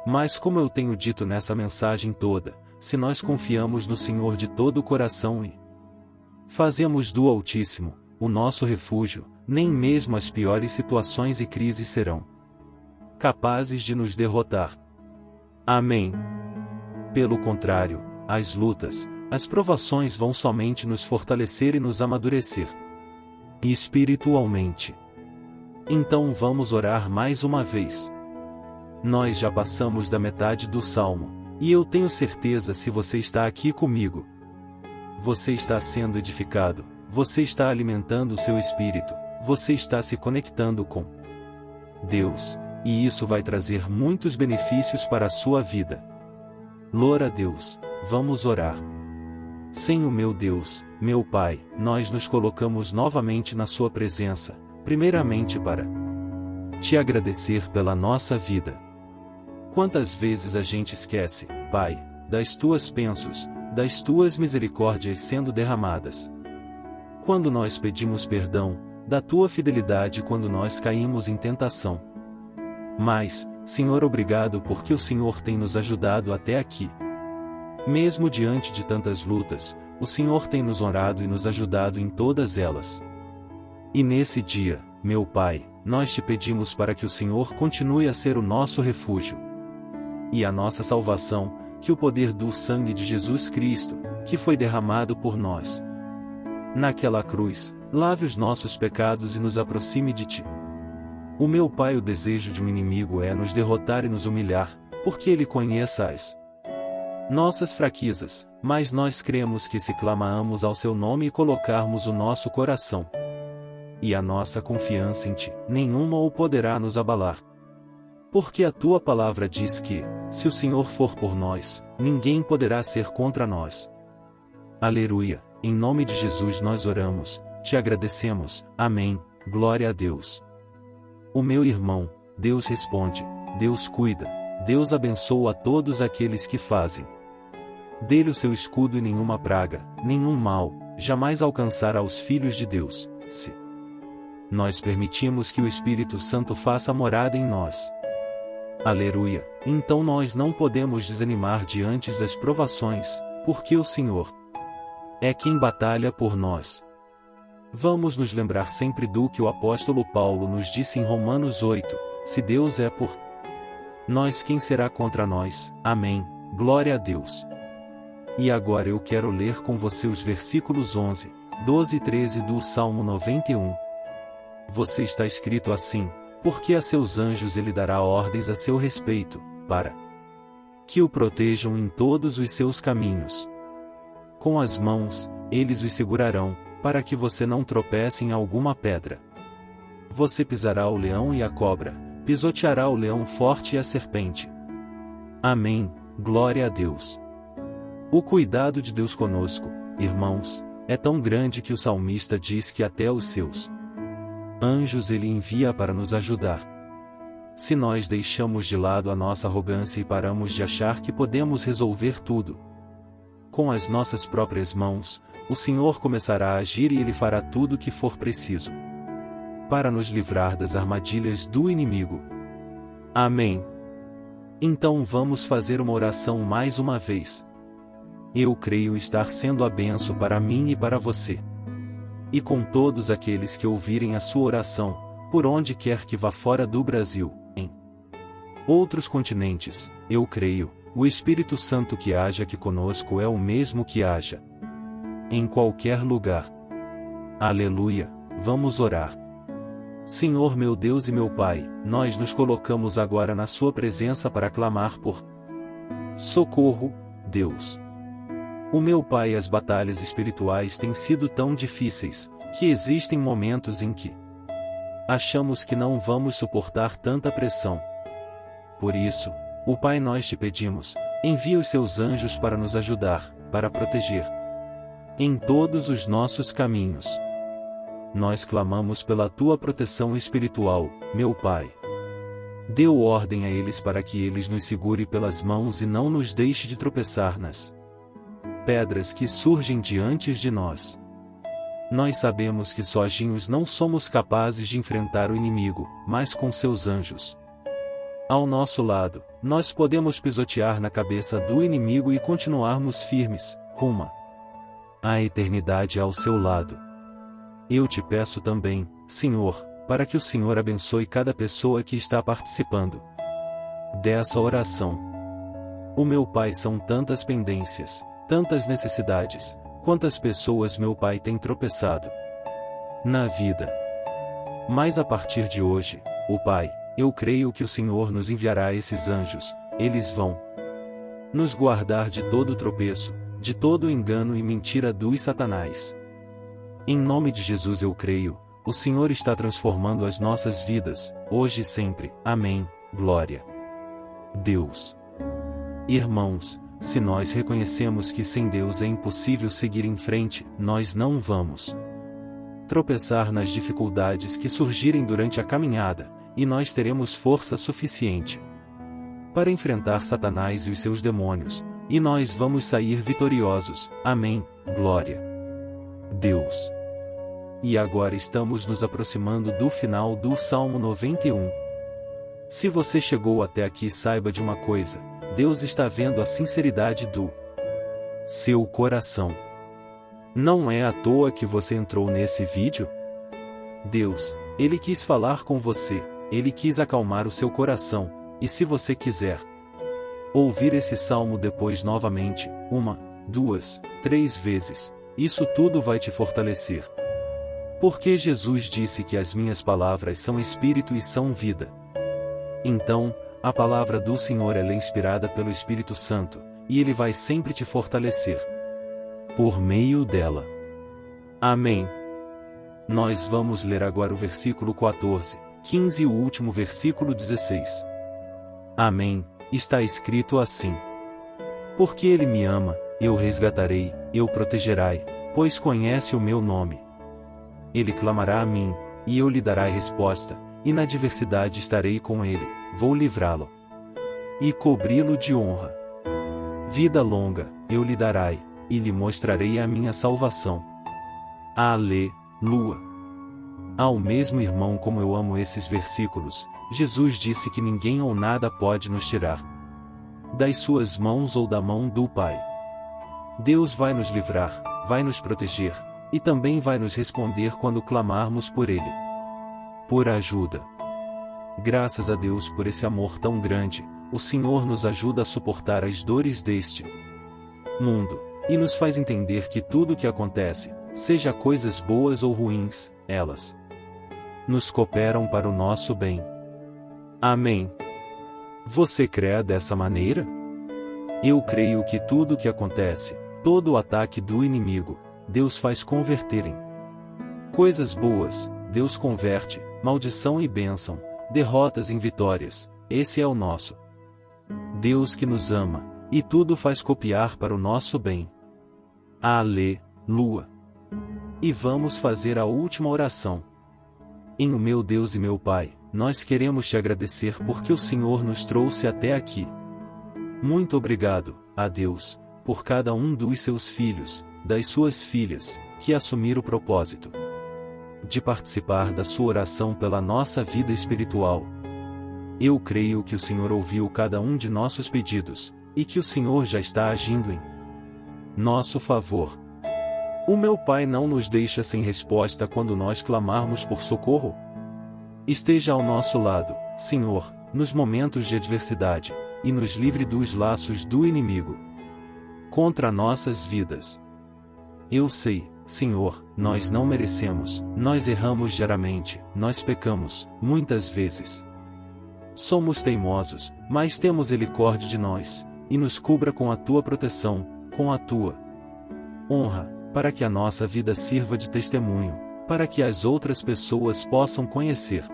Mas como eu tenho dito nessa mensagem toda, se nós confiamos no Senhor de todo o coração e fazemos do Altíssimo o nosso refúgio, nem mesmo as piores situações e crises serão capazes de nos derrotar. Amém. Pelo contrário, as lutas, as provações vão somente nos fortalecer e nos amadurecer espiritualmente. Então vamos orar mais uma vez. Nós já passamos da metade do Salmo, e eu tenho certeza se você está aqui comigo, você está sendo edificado, você está alimentando o seu espírito, você está se conectando com Deus, e isso vai trazer muitos benefícios para a sua vida. Glória a Deus, vamos orar. Senhor meu Deus, meu Pai, nós nos colocamos novamente na sua presença, primeiramente para te agradecer pela nossa vida. Quantas vezes a gente esquece, Pai, das tuas bênçãos, das tuas misericórdias sendo derramadas. Quando nós pedimos perdão, da tua fidelidade quando nós caímos em tentação. Mas, Senhor, obrigado porque o Senhor tem nos ajudado até aqui. Mesmo diante de tantas lutas, o Senhor tem nos honrado e nos ajudado em todas elas. E nesse dia, meu Pai, nós te pedimos para que o Senhor continue a ser o nosso refúgio e a nossa salvação, que o poder do sangue de Jesus Cristo, que foi derramado por nós naquela cruz, lave os nossos pecados e nos aproxime de ti. O meu Pai, o desejo de um inimigo é nos derrotar e nos humilhar, porque ele conhece as nossas fraquezas, mas nós cremos que se clamarmos ao seu nome e colocarmos o nosso coração e a nossa confiança em ti, nenhuma o poderá nos abalar. Porque a tua palavra diz que, se o Senhor for por nós, ninguém poderá ser contra nós. Aleluia, em nome de Jesus nós oramos, te agradecemos, amém, glória a Deus. O meu irmão, Deus responde, Deus cuida, Deus abençoa a todos aqueles que fazem dele o seu escudo e nenhuma praga, nenhum mal, jamais alcançará os filhos de Deus, se nós permitimos que o Espírito Santo faça morada em nós. Aleluia, então nós não podemos desanimar diante das provações, porque o Senhor é quem batalha por nós. Vamos nos lembrar sempre do que o apóstolo Paulo nos disse em Romanos 8, se Deus é por nós, quem será contra nós? Amém, glória a Deus. E agora eu quero ler com você os versículos 11, 12 e 13 do Salmo 91. Você está escrito assim, porque a seus anjos ele dará ordens a seu respeito, para que o protejam em todos os seus caminhos. Com as mãos, eles os segurarão, para que você não tropece em alguma pedra. Você pisará o leão e a cobra, pisoteará o leão forte e a serpente. Amém, glória a Deus. O cuidado de Deus conosco, irmãos, é tão grande que o salmista diz que até os seus anjos ele envia para nos ajudar. Se nós deixamos de lado a nossa arrogância e paramos de achar que podemos resolver tudo com as nossas próprias mãos, o Senhor começará a agir e ele fará tudo o que for preciso para nos livrar das armadilhas do inimigo. Amém. Então vamos fazer uma oração mais uma vez. Eu creio estar sendo a bênção para mim e para você. E com todos aqueles que ouvirem a sua oração, por onde quer que vá fora do Brasil, em outros continentes, eu creio, o Espírito Santo que age aqui conosco é o mesmo que haja em qualquer lugar. Aleluia, vamos orar. Senhor meu Deus e meu Pai, nós nos colocamos agora na sua presença para clamar por socorro, Deus. O meu Pai, as batalhas espirituais têm sido tão difíceis, que existem momentos em que achamos que não vamos suportar tanta pressão. Por isso, ó Pai, nós te pedimos, envia os seus anjos para nos ajudar, para proteger em todos os nossos caminhos. Nós clamamos pela tua proteção espiritual, meu Pai. Deu ordem a eles para que eles nos segure pelas mãos e não nos deixe de tropeçar nas pedras que surgem diante de nós. Nós sabemos que sozinhos não somos capazes de enfrentar o inimigo, mas com seus anjos ao nosso lado, nós podemos pisotear na cabeça do inimigo e continuarmos firmes, rumo à eternidade ao seu lado. Eu te peço também, Senhor, para que o Senhor abençoe cada pessoa que está participando dessa oração. O meu Pai, são tantas pendências, tantas necessidades, quantas pessoas meu Pai tem tropeçado na vida. Mas a partir de hoje, ó Pai, eu creio que o Senhor nos enviará esses anjos, eles vão nos guardar de todo tropeço, de todo engano e mentira do Satanás. Em nome de Jesus eu creio, o Senhor está transformando as nossas vidas, hoje e sempre. Amém. Glória a Deus. Irmãos, se nós reconhecemos que sem Deus é impossível seguir em frente, nós não vamos tropeçar nas dificuldades que surgirem durante a caminhada, e nós teremos força suficiente para enfrentar Satanás e os seus demônios, e nós vamos sair vitoriosos. Amém. Glória a Deus. E agora estamos nos aproximando do final do Salmo 91. Se você chegou até aqui, saiba de uma coisa: Deus está vendo a sinceridade do seu coração. Não é à toa que você entrou nesse vídeo. Deus, Ele quis falar com você, Ele quis acalmar o seu coração, e se você quiser ouvir esse salmo depois novamente, 1, 2, 3 vezes, isso tudo vai te fortalecer. Porque Jesus disse que as minhas palavras são espírito e são vida. Então, a palavra do Senhor é inspirada pelo Espírito Santo, e Ele vai sempre te fortalecer por meio dela. Amém. Nós vamos ler agora o versículo 14, 15 e o último versículo 16. Amém. Está escrito assim: Porque Ele me ama, eu resgatarei, eu protegerei, pois conhece o meu nome. Ele clamará a mim, e eu lhe darei resposta, e na adversidade estarei com ele, vou livrá-lo e cobri-lo de honra. Vida longa, eu lhe darei, e lhe mostrarei a minha salvação. Aleluia. Ao mesmo irmão, como eu amo esses versículos, Jesus disse que ninguém ou nada pode nos tirar das suas mãos ou da mão do Pai. Deus vai nos livrar, vai nos proteger, e também vai nos responder quando clamarmos por Ele, por ajuda. Graças a Deus por esse amor tão grande, o Senhor nos ajuda a suportar as dores deste mundo, e nos faz entender que tudo o que acontece, seja coisas boas ou ruins, elas nos cooperam para o nosso bem. Amém. Você crê dessa maneira? Eu creio que tudo o que acontece, todo o ataque do inimigo, Deus faz converterem coisas boas, Deus converte, maldição e bênção, derrotas em vitórias. Esse é o nosso Deus que nos ama, e tudo faz copiar para o nosso bem. Aleluia. E vamos fazer a última oração. Em o meu Deus e meu Pai, nós queremos te agradecer porque o Senhor nos trouxe até aqui. Muito obrigado, a Deus, por cada um dos seus filhos, das suas filhas, que assumiram o propósito de participar da sua oração pela nossa vida espiritual. Eu creio que o Senhor ouviu cada um de nossos pedidos, e que o Senhor já está agindo em nosso favor. O meu Pai não nos deixa sem resposta quando nós clamarmos por socorro. Esteja ao nosso lado, Senhor, nos momentos de adversidade, e nos livre dos laços do inimigo contra nossas vidas. Eu sei, Senhor, nós não merecemos, nós erramos diariamente, nós pecamos, muitas vezes. Somos teimosos, mas temos misericórdia de nós, e nos cubra com a tua proteção, com a tua honra, para que a nossa vida sirva de testemunho, para que as outras pessoas possam conhecer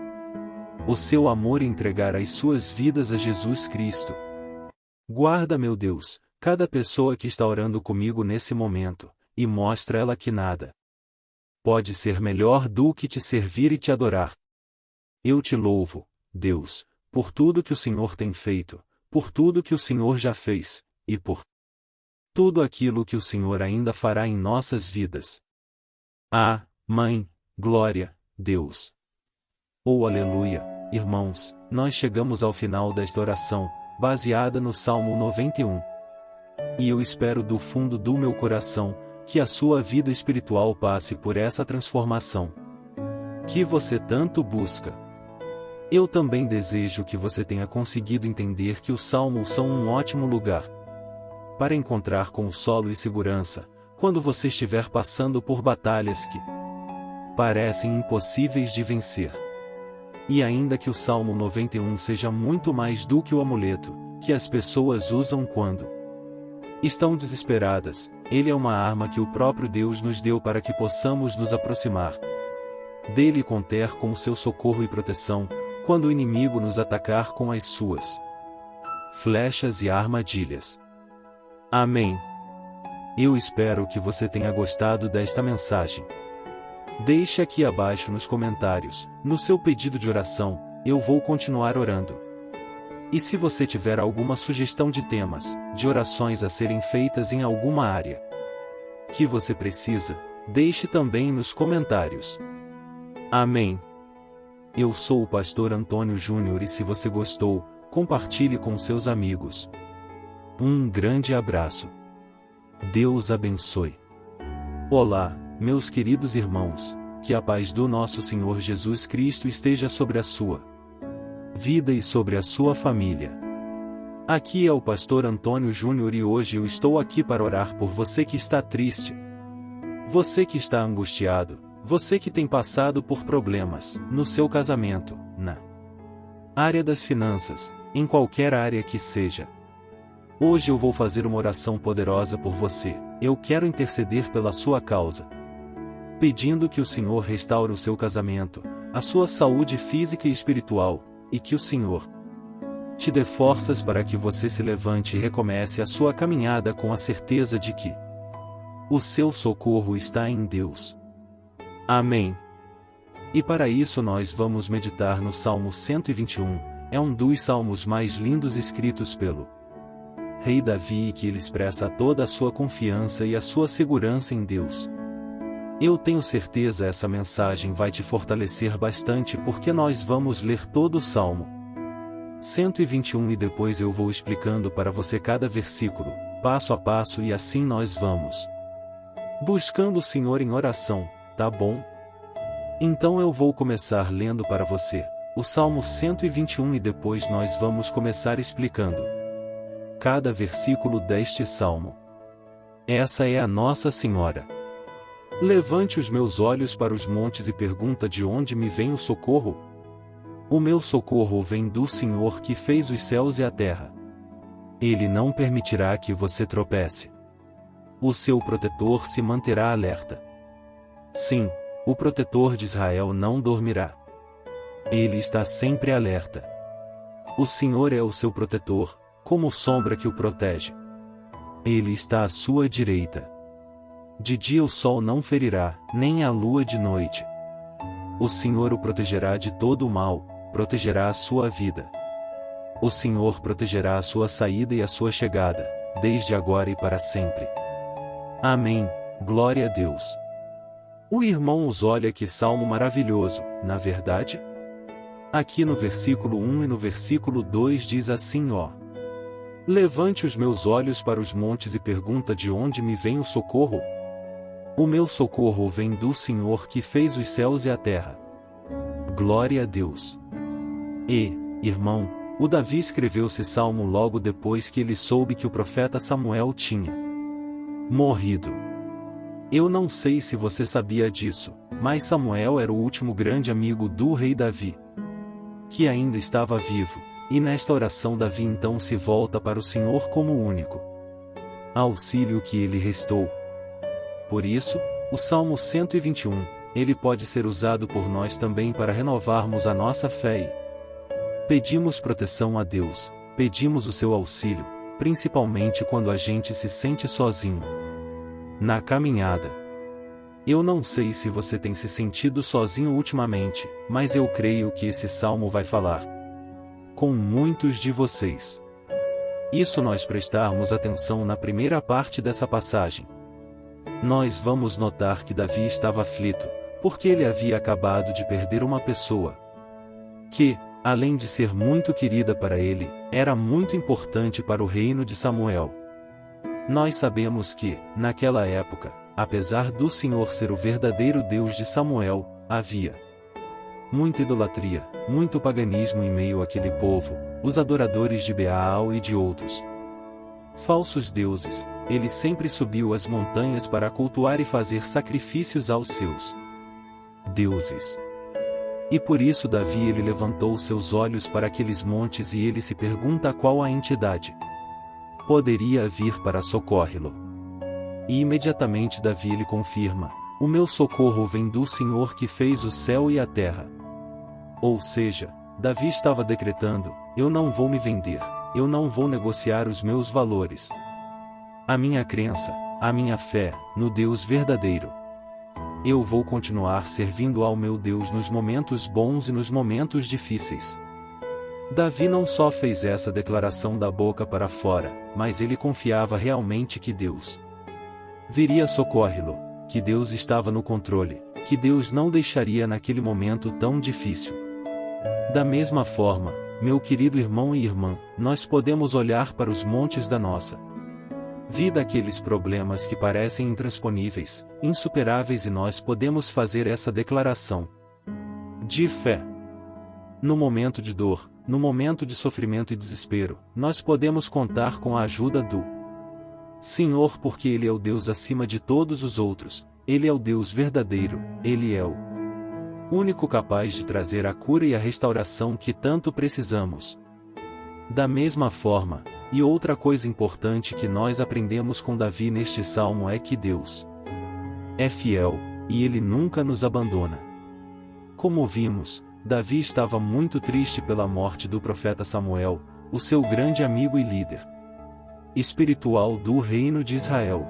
o seu amor e entregar as suas vidas a Jesus Cristo. Guarda, meu Deus, cada pessoa que está orando comigo nesse momento, e mostra ela que nada pode ser melhor do que te servir e te adorar. Eu te louvo, Deus, por tudo que o Senhor tem feito, por tudo que o Senhor já fez, e por tudo aquilo que o Senhor ainda fará em nossas vidas. Amém. Glória, Deus. Oh, aleluia, irmãos, nós chegamos ao final desta oração, baseada no Salmo 91. E eu espero do fundo do meu coração, que a sua vida espiritual passe por essa transformação que você tanto busca. Eu também desejo que você tenha conseguido entender que os salmos são um ótimo lugar para encontrar consolo e segurança, quando você estiver passando por batalhas que parecem impossíveis de vencer. E ainda que o Salmo 91 seja muito mais do que o amuleto que as pessoas usam quando Estão desesperadas. Ele é uma arma que o próprio Deus nos deu para que possamos nos aproximar dele e conter com o seu socorro e proteção, quando o inimigo nos atacar com as suas flechas e armadilhas. Amém. Eu espero que você tenha gostado desta mensagem. Deixe aqui abaixo nos comentários, no seu pedido de oração, eu vou continuar orando. E se você tiver alguma sugestão de temas, de orações a serem feitas em alguma área que você precisa, deixe também nos comentários. Amém. Eu sou o pastor Antônio Júnior e se você gostou, compartilhe com seus amigos. Um grande abraço. Deus abençoe. Olá, meus queridos irmãos, que a paz do nosso Senhor Jesus Cristo esteja sobre a sua vida e sobre a sua família. Aqui é o pastor Antônio Júnior e hoje eu estou aqui para orar por você que está triste, você que está angustiado, você que tem passado por problemas, no seu casamento, na área das finanças, em qualquer área que seja. Hoje eu vou fazer uma oração poderosa por você, eu quero interceder pela sua causa, pedindo que o Senhor restaure o seu casamento, a sua saúde física e espiritual, e que o Senhor te dê forças para que você se levante e recomece a sua caminhada com a certeza de que o seu socorro está em Deus. Amém. E para isso nós vamos meditar no Salmo 121, é um dos salmos mais lindos escritos pelo rei Davi e que ele expressa toda a sua confiança e a sua segurança em Deus. Eu tenho certeza essa mensagem vai te fortalecer bastante porque nós vamos ler todo o Salmo 121 e depois eu vou explicando para você cada versículo, passo a passo e assim nós vamos buscando o Senhor em oração. Tá bom? Então eu vou começar lendo para você o Salmo 121 e depois nós vamos começar explicando cada versículo deste salmo. Essa é a Nossa Senhora. Levante os meus olhos para os montes e pergunta de onde me vem o socorro? O meu socorro vem do Senhor que fez os céus e a terra. Ele não permitirá que você tropece. O seu protetor se manterá alerta. Sim, o protetor de Israel não dormirá. Ele está sempre alerta. O Senhor é o seu protetor, como sombra que o protege. Ele está à sua direita. De dia o sol não ferirá, nem a lua de noite. O Senhor o protegerá de todo o mal, protegerá a sua vida. O Senhor protegerá a sua saída e a sua chegada, desde agora e para sempre. Amém, glória a Deus. O irmãos, olha que salmo maravilhoso, na verdade? Aqui no versículo 1 e no versículo 2 diz assim ó. Levante os meus olhos para os montes e pergunta de onde me vem o socorro? O meu socorro vem do Senhor que fez os céus e a terra. Glória a Deus. E, irmão, o Davi escreveu esse salmo logo depois que ele soube que o profeta Samuel tinha morrido. Eu não sei se você sabia disso, mas Samuel era o último grande amigo do rei Davi, que ainda estava vivo, e nesta oração Davi então se volta para o Senhor como o único auxílio que ele restou. Por isso, o Salmo 121, ele pode ser usado por nós também para renovarmos a nossa fé e pedimos proteção a Deus, pedimos o seu auxílio, principalmente quando a gente se sente sozinho na caminhada. Eu não sei se você tem se sentido sozinho ultimamente, mas eu creio que esse salmo vai falar com muitos de vocês. Isso nós prestarmos atenção na primeira parte dessa passagem. Nós vamos notar que Davi estava aflito, porque ele havia acabado de perder uma pessoa que, além de ser muito querida para ele, era muito importante para o reino de Samuel. Nós sabemos que, naquela época, apesar do Senhor ser o verdadeiro Deus de Samuel, havia muita idolatria, muito paganismo em meio àquele povo, os adoradores de Baal e de outros falsos deuses. Ele sempre subiu as montanhas para cultuar e fazer sacrifícios aos seus deuses. E por isso Davi ele levantou seus olhos para aqueles montes e ele se pergunta qual a entidade poderia vir para socorrê-lo. E imediatamente Davi lhe confirma: o meu socorro vem do Senhor que fez o céu e a terra. Ou seja, Davi estava decretando: eu não vou me vender, eu não vou negociar os meus valores. A minha crença, a minha fé, no Deus verdadeiro. Eu vou continuar servindo ao meu Deus nos momentos bons e nos momentos difíceis. Davi não só fez essa declaração da boca para fora, mas ele confiava realmente que Deus viria socorrê-lo, que Deus estava no controle, que Deus não deixaria naquele momento tão difícil. Da mesma forma, meu querido irmão e irmã, nós podemos olhar para os montes da nossa vida, aqueles problemas que parecem intransponíveis, insuperáveis, e nós podemos fazer essa declaração de fé. No momento de dor, no momento de sofrimento e desespero, nós podemos contar com a ajuda do Senhor, porque Ele é o Deus acima de todos os outros, Ele é o Deus verdadeiro, Ele é o único capaz de trazer a cura e a restauração que tanto precisamos. Da mesma forma, e outra coisa importante que nós aprendemos com Davi neste salmo é que Deus é fiel, e Ele nunca nos abandona. Como vimos, Davi estava muito triste pela morte do profeta Samuel, o seu grande amigo e líder espiritual do reino de Israel.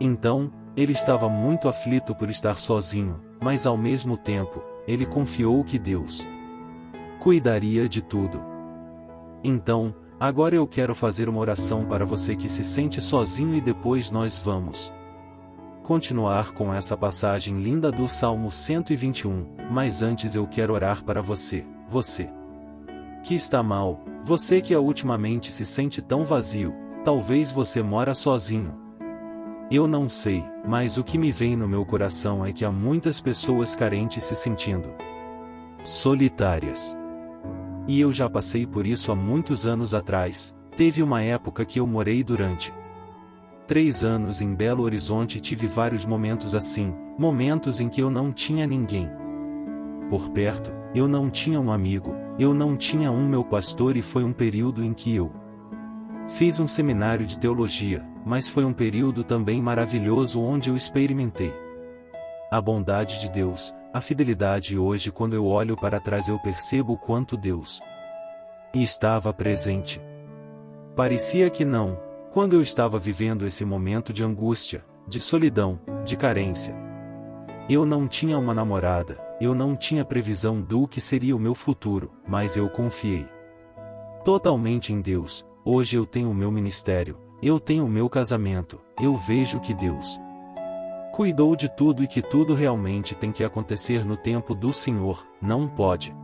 Então, ele estava muito aflito por estar sozinho, mas ao mesmo tempo, ele confiou que Deus cuidaria de tudo. Então, agora eu quero fazer uma oração para você que se sente sozinho, e depois nós vamos continuar com essa passagem linda do Salmo 121, mas antes eu quero orar para você, você que está mal, você que ultimamente se sente tão vazio, talvez você mora sozinho. Eu não sei, mas o que me vem no meu coração é que há muitas pessoas carentes se sentindo solitárias. E eu já passei por isso há muitos anos atrás. Teve uma época que eu morei durante 3 anos em Belo Horizonte e tive vários momentos assim, momentos em que eu não tinha ninguém por perto, eu não tinha um amigo, eu não tinha meu pastor, e foi um período em que eu fiz um seminário de teologia, mas foi um período também maravilhoso onde eu experimentei a bondade de Deus, a fidelidade, e hoje quando eu olho para trás eu percebo o quanto Deus estava presente. Parecia que não, quando eu estava vivendo esse momento de angústia, de solidão, de carência. Eu não tinha uma namorada, eu não tinha previsão do que seria o meu futuro, mas eu confiei totalmente em Deus. Hoje eu tenho o meu ministério, eu tenho o meu casamento, eu vejo que Deus cuidou de tudo e que tudo realmente tem que acontecer no tempo do Senhor, não pode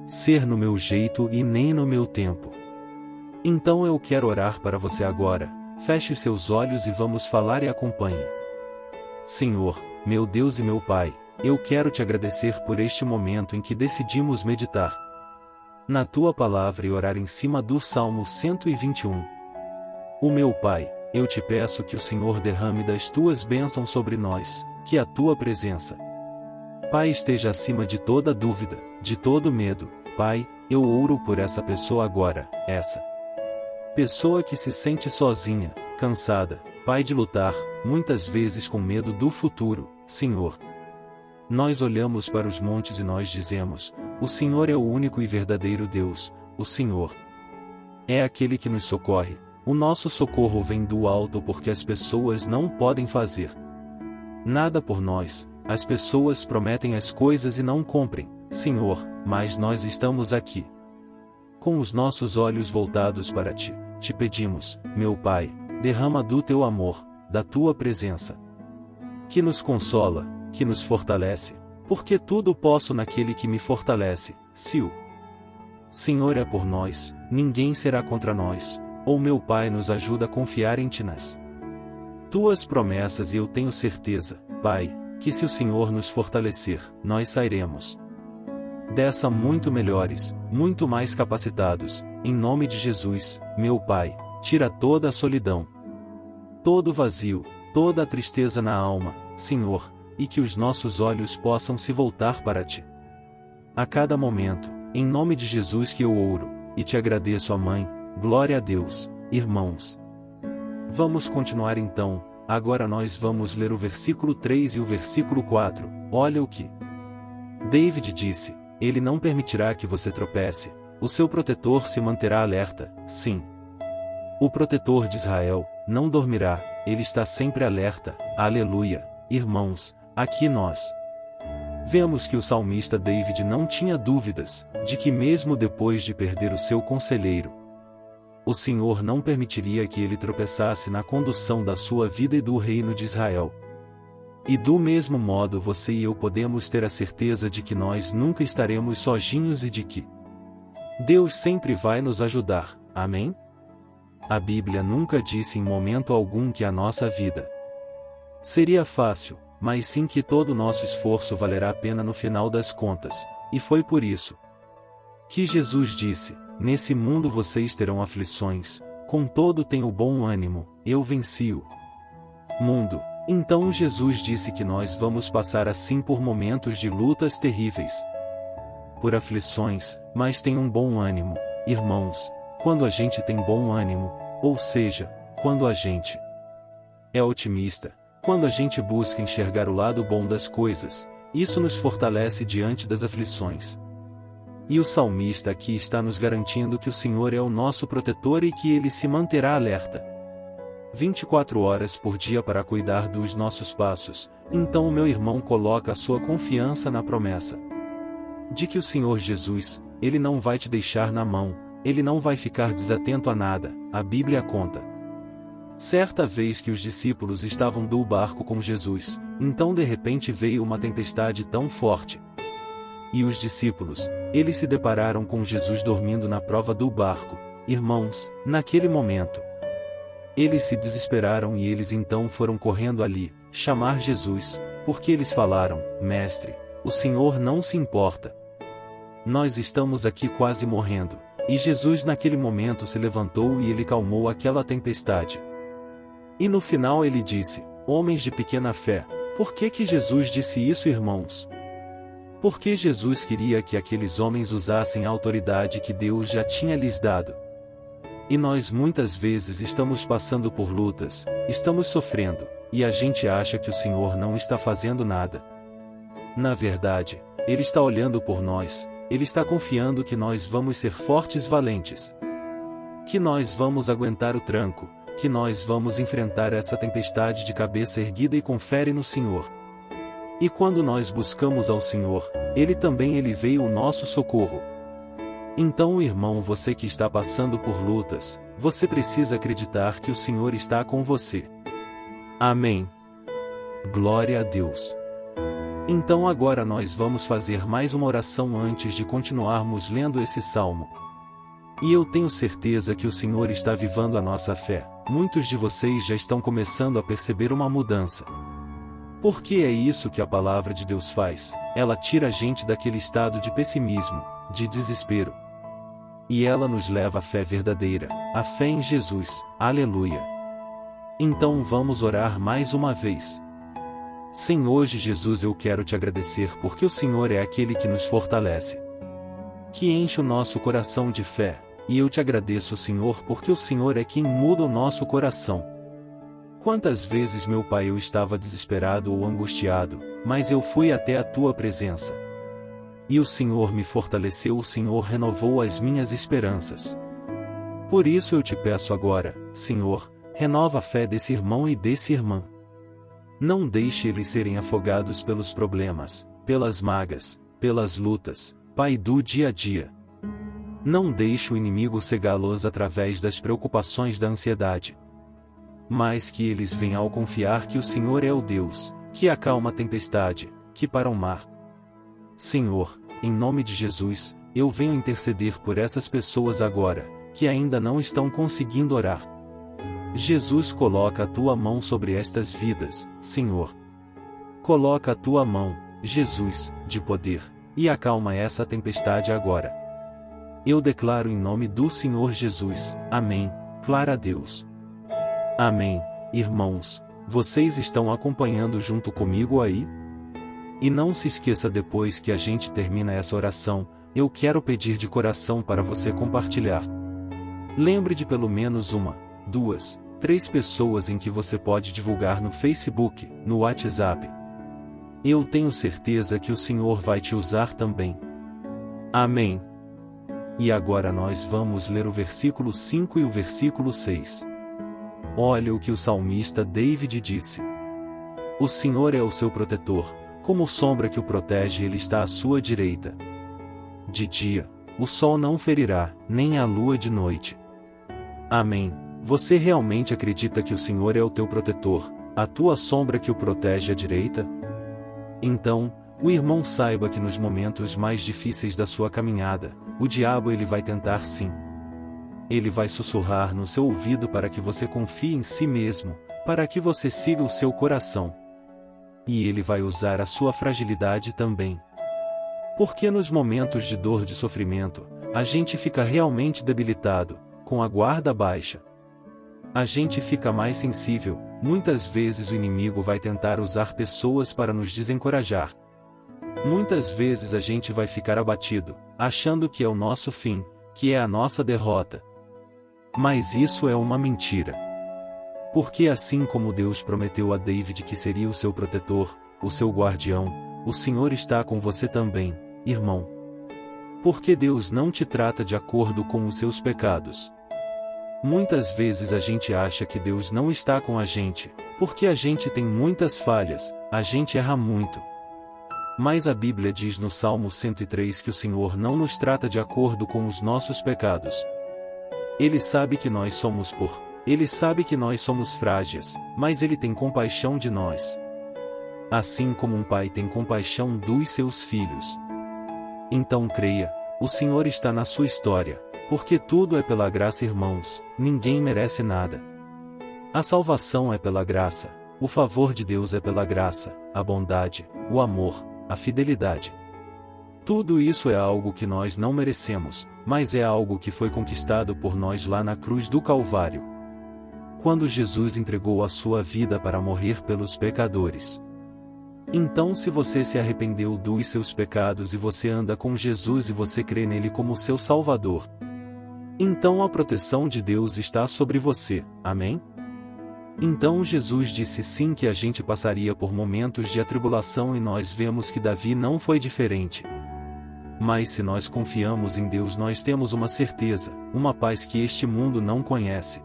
ser no meu jeito e nem no meu tempo. Então eu quero orar para você agora. Feche seus olhos e vamos falar e acompanhe. Senhor, meu Deus e meu Pai, eu quero te agradecer por este momento em que decidimos meditar na Tua Palavra e orar em cima do Salmo 121. O meu Pai, eu te peço que o Senhor derrame das Tuas bênçãos sobre nós, que a Tua presença, Pai, esteja acima de toda dúvida, de todo medo. Pai, eu oro por essa pessoa agora, essa pessoa que se sente sozinha, cansada, Pai, de lutar, muitas vezes com medo do futuro. Senhor, nós olhamos para os montes e nós dizemos: o Senhor é o único e verdadeiro Deus, o Senhor é aquele que nos socorre. O nosso socorro vem do alto, porque as pessoas não podem fazer nada por nós. As pessoas prometem as coisas e não cumprem, Senhor, mas nós estamos aqui com os nossos olhos voltados para Ti. Te pedimos, meu Pai, derrama do Teu amor, da Tua presença, que nos consola, que nos fortalece, porque tudo posso naquele que me fortalece. Se o Senhor é por nós, ninguém será contra nós. Ou meu Pai, nos ajuda a confiar em Ti nas Tuas promessas, e eu tenho certeza, Pai, que se o Senhor nos fortalecer, nós sairemos dessa muito melhores, muito mais capacitados. Em nome de Jesus, meu Pai, tira toda a solidão, todo o vazio, toda a tristeza na alma, Senhor, e que os nossos olhos possam se voltar para Ti a cada momento. Em nome de Jesus que eu oro, e te agradeço, ó Mãe. Glória a Deus. irmãos. Vamos continuar então. Agora nós vamos ler o versículo 3 e o versículo 4. Olha o que David disse: Ele não permitirá que você tropece, o seu protetor se manterá alerta, sim. O protetor de Israel não dormirá, ele está sempre alerta, aleluia. Irmãos, aqui nós vemos que o salmista David não tinha dúvidas de que mesmo depois de perder o seu conselheiro, o Senhor não permitiria que ele tropeçasse na condução da sua vida e do reino de Israel. E do mesmo modo você e eu podemos ter a certeza de que nós nunca estaremos sozinhos e de que Deus sempre vai nos ajudar, amém? A Bíblia nunca disse em momento algum que a nossa vida seria fácil, mas sim que todo o nosso esforço valerá a pena no final das contas, e foi por isso que Jesus disse: Nesse mundo vocês terão aflições, contudo tenham bom ânimo, eu venci o mundo. Então Jesus disse que nós vamos passar assim por momentos de lutas terríveis, por aflições, mas tenham bom ânimo, irmãos. Quando a gente tem bom ânimo, ou seja, quando a gente é otimista, quando a gente busca enxergar o lado bom das coisas, isso nos fortalece diante das aflições. E o salmista aqui está nos garantindo que o Senhor é o nosso protetor e que ele se manterá alerta 24 horas por dia para cuidar dos nossos passos. Então o meu irmão coloca a sua confiança na promessa de que o Senhor Jesus, ele não vai te deixar na mão, ele não vai ficar desatento a nada. A Bíblia conta certa vez que os discípulos estavam do barco com Jesus, então de repente veio uma tempestade tão forte. E os discípulos, eles se depararam com Jesus dormindo na proa do barco. Irmãos, naquele momento, eles se desesperaram e eles então foram correndo ali, chamar Jesus, porque eles falaram: Mestre, o Senhor não se importa. Nós estamos aqui quase morrendo. E Jesus naquele momento se levantou e ele calmou aquela tempestade. E no final ele disse: Homens de pequena fé. Por que Jesus disse isso, irmãos? Porque Jesus queria que aqueles homens usassem a autoridade que Deus já tinha lhes dado. E nós muitas vezes estamos passando por lutas, estamos sofrendo, e a gente acha que o Senhor não está fazendo nada. Na verdade, Ele está olhando por nós, Ele está confiando que nós vamos ser fortes e valentes, que nós vamos aguentar o tranco, que nós vamos enfrentar essa tempestade de cabeça erguida e com fé no Senhor. E quando nós buscamos ao Senhor, Ele veio ao nosso socorro. Então, irmão, você que está passando por lutas, você precisa acreditar que o Senhor está com você. Amém. Glória a Deus. Então agora nós vamos fazer mais uma oração antes de continuarmos lendo esse salmo. E eu tenho certeza que o Senhor está avivando a nossa fé. Muitos de vocês já estão começando a perceber uma mudança. Porque é isso que a palavra de Deus faz, ela tira a gente daquele estado de pessimismo, de desespero. E ela nos leva à fé verdadeira, a fé em Jesus, aleluia. Então vamos orar mais uma vez. Senhor Jesus, eu quero te agradecer porque o Senhor é aquele que nos fortalece, que enche o nosso coração de fé, e eu te agradeço, Senhor, porque o Senhor é quem muda o nosso coração. Quantas vezes, meu Pai, eu estava desesperado ou angustiado, mas eu fui até a tua presença. E o Senhor me fortaleceu, o Senhor renovou as minhas esperanças. Por isso eu te peço agora, Senhor, renova a fé desse irmão e dessa irmã. Não deixe eles serem afogados pelos problemas, pelas mágoas, pelas lutas, Pai, do dia a dia. Não deixe o inimigo cegá-los através das preocupações da ansiedade. Mas que eles venham a confiar que o Senhor é o Deus, que acalma a tempestade, que para o mar. Senhor, em nome de Jesus, eu venho interceder por essas pessoas agora, que ainda não estão conseguindo orar. Jesus, coloca a tua mão sobre estas vidas, Senhor. Coloca a tua mão, Jesus, de poder, e acalma essa tempestade agora. Eu declaro em nome do Senhor Jesus, amém, glória a Deus. Amém, irmãos, vocês estão acompanhando junto comigo aí? E não se esqueça, depois que a gente termina essa oração, eu quero pedir de coração para você compartilhar Lembre de pelo menos uma, duas, três pessoas em que você pode divulgar no Facebook, no WhatsApp. Eu tenho certeza que o Senhor vai te usar também. Amém. E agora nós vamos ler o versículo 5 e o versículo 6. Olha o que o salmista David disse. O Senhor é o seu protetor, como sombra que o protege, ele está à sua direita. De dia, o sol não ferirá, nem a lua de noite. Amém. Você realmente acredita que o Senhor é o teu protetor, a tua sombra que o protege à direita? Então, o irmão saiba que nos momentos mais difíceis da sua caminhada, o diabo ele vai tentar sim. Ele vai sussurrar no seu ouvido para que você confie em si mesmo, para que você siga o seu coração. E ele vai usar a sua fragilidade também. Porque nos momentos de dor, de sofrimento, a gente fica realmente debilitado, com a guarda baixa. A gente fica mais sensível, muitas vezes o inimigo vai tentar usar pessoas para nos desencorajar. Muitas vezes a gente vai ficar abatido, achando que é o nosso fim, que é a nossa derrota. Mas isso é uma mentira. Porque assim como Deus prometeu a David que seria o seu protetor, o seu guardião, o Senhor está com você também, irmão. Porque Deus não te trata de acordo com os seus pecados. Muitas vezes a gente acha que Deus não está com a gente, porque a gente tem muitas falhas, a gente erra muito. Mas a Bíblia diz no Salmo 103 que o Senhor não nos trata de acordo com os nossos pecados. Ele sabe que nós somos Ele sabe que nós somos frágeis, mas Ele tem compaixão de nós. Assim como um pai tem compaixão dos seus filhos. Então creia, o Senhor está na sua história, porque tudo é pela graça, irmãos, ninguém merece nada. A salvação é pela graça, o favor de Deus é pela graça, a bondade, o amor, a fidelidade. Tudo isso é algo que nós não merecemos, mas é algo que foi conquistado por nós lá na cruz do Calvário. Quando Jesus entregou a sua vida para morrer pelos pecadores. Então, se você se arrependeu dos seus pecados e você anda com Jesus e você crê nele como seu Salvador, então a proteção de Deus está sobre você, amém? Então Jesus disse sim que a gente passaria por momentos de atribulação e nós vemos que Davi não foi diferente. Mas se nós confiamos em Deus nós temos uma certeza, uma paz que este mundo não conhece.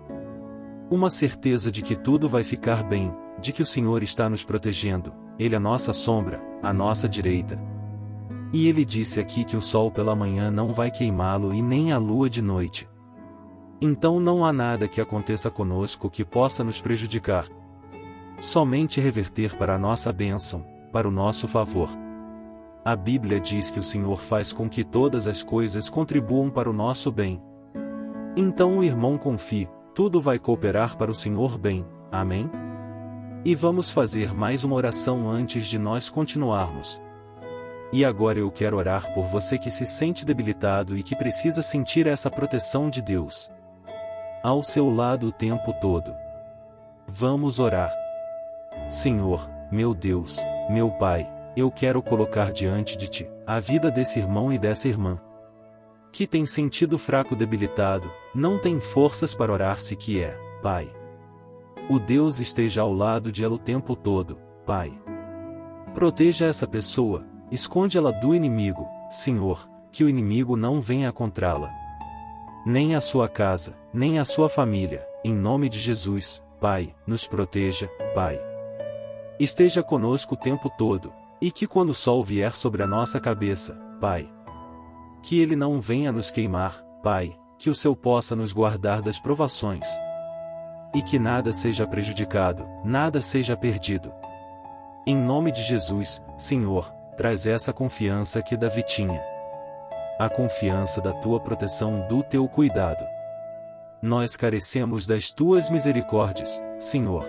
Uma certeza de que tudo vai ficar bem, de que o Senhor está nos protegendo, Ele é a nossa sombra, a nossa direita. E Ele disse aqui que o sol pela manhã não vai queimá-lo e nem a lua de noite. Então não há nada que aconteça conosco que possa nos prejudicar. Somente reverter para a nossa bênção, para o nosso favor. A Bíblia diz que o Senhor faz com que todas as coisas contribuam para o nosso bem. Então o irmão confie, tudo vai cooperar para o Senhor bem, amém? E vamos fazer mais uma oração antes de nós continuarmos. E agora eu quero orar por você que se sente debilitado e que precisa sentir essa proteção de Deus ao seu lado o tempo todo. Vamos orar. Senhor, meu Deus, meu Pai, eu quero colocar diante de Ti a vida desse irmão e dessa irmã que tem sentido fraco, debilitado, não tem forças para orar se que é, Pai. O Deus esteja ao lado de ela o tempo todo, Pai. Proteja essa pessoa, esconde ela do inimigo, Senhor, que o inimigo não venha contra-la. Nem a sua casa, nem a sua família, em nome de Jesus, Pai, nos proteja, Pai. Esteja conosco o tempo todo, e que quando o sol vier sobre a nossa cabeça, Pai, que ele não venha nos queimar, Pai, que o Seu possa nos guardar das provações. E que nada seja prejudicado, nada seja perdido. Em nome de Jesus, Senhor, traz essa confiança que Davi tinha. A confiança da Tua proteção, do Teu cuidado. Nós carecemos das Tuas misericórdias, Senhor.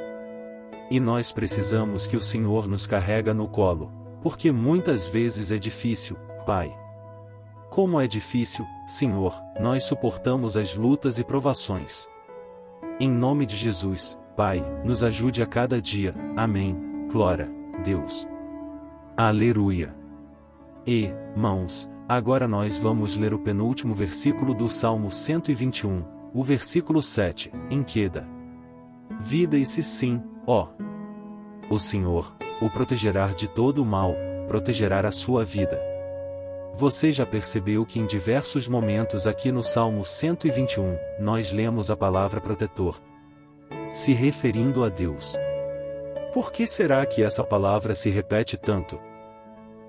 E nós precisamos que o Senhor nos carrega no colo, porque muitas vezes é difícil, Pai. Como é difícil, Senhor, nós suportamos as lutas e provações. Em nome de Jesus, Pai, nos ajude a cada dia, amém, glória a Deus. Aleluia. Irmãos, agora nós vamos ler o penúltimo versículo do Salmo 121, o versículo 7, em queda. Vida e se sim, ó. O Senhor o protegerá de todo o mal, protegerá a sua vida. Você já percebeu que em diversos momentos aqui no Salmo 121, nós lemos a palavra protetor, se referindo a Deus. Por que será que essa palavra se repete tanto?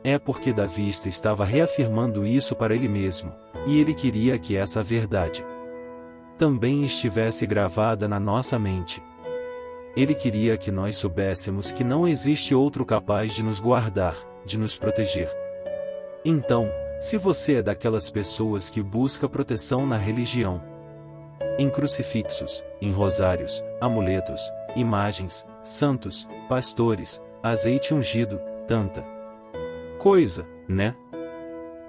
É porque Davi estava reafirmando isso para ele mesmo, e ele queria que essa verdade também estivesse gravada na nossa mente. Ele queria que nós soubéssemos que não existe outro capaz de nos guardar, de nos proteger. Então, se você é daquelas pessoas que busca proteção na religião, em crucifixos, em rosários, amuletos, imagens, santos, pastores, azeite ungido, tanta coisa, né?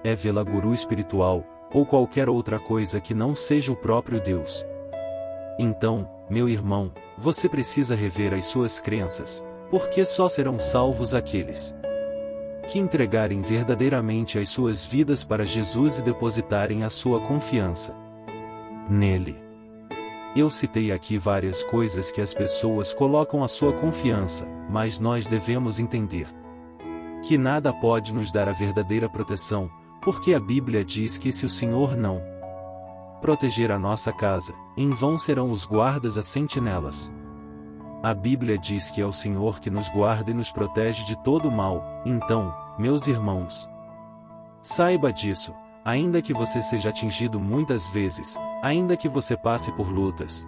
É vê-la guru espiritual, ou qualquer outra coisa que não seja o próprio Deus. Então, meu irmão, você precisa rever as suas crenças, porque só serão salvos aqueles que entregarem verdadeiramente as suas vidas para Jesus e depositarem a sua confiança nele. Eu citei aqui várias coisas que as pessoas colocam a sua confiança, mas nós devemos entender que nada pode nos dar a verdadeira proteção, porque a Bíblia diz que se o Senhor não proteger a nossa casa, em vão serão os guardas as sentinelas. A Bíblia diz que é o Senhor que nos guarda e nos protege de todo o mal. Então, meus irmãos, saiba disso, ainda que você seja atingido muitas vezes, ainda que você passe por lutas,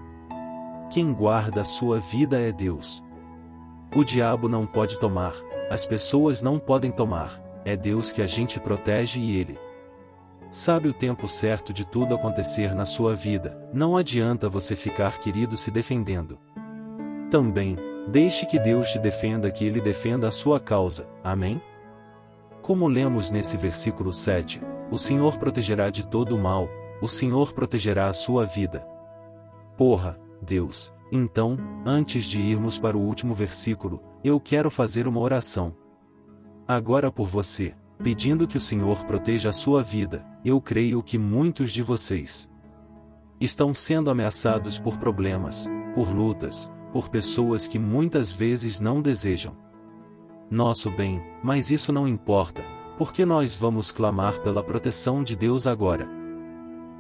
quem guarda a sua vida é Deus. O diabo não pode tomar, as pessoas não podem tomar, é Deus que a gente protege e Ele sabe o tempo certo de tudo acontecer na sua vida. Não adianta você ficar querido se defendendo. Também, deixe que Deus te defenda, que Ele defenda a sua causa. Amém? Como lemos nesse versículo 7, o Senhor protegerá de todo o mal, o Senhor protegerá a sua vida. Porra, Deus! Então, antes de irmos para o último versículo, eu quero fazer uma oração. Agora por você, pedindo que o Senhor proteja a sua vida. Eu creio que muitos de vocês estão sendo ameaçados por problemas, por lutas, por pessoas que muitas vezes não desejam nosso bem, mas isso não importa, porque nós vamos clamar pela proteção de Deus agora.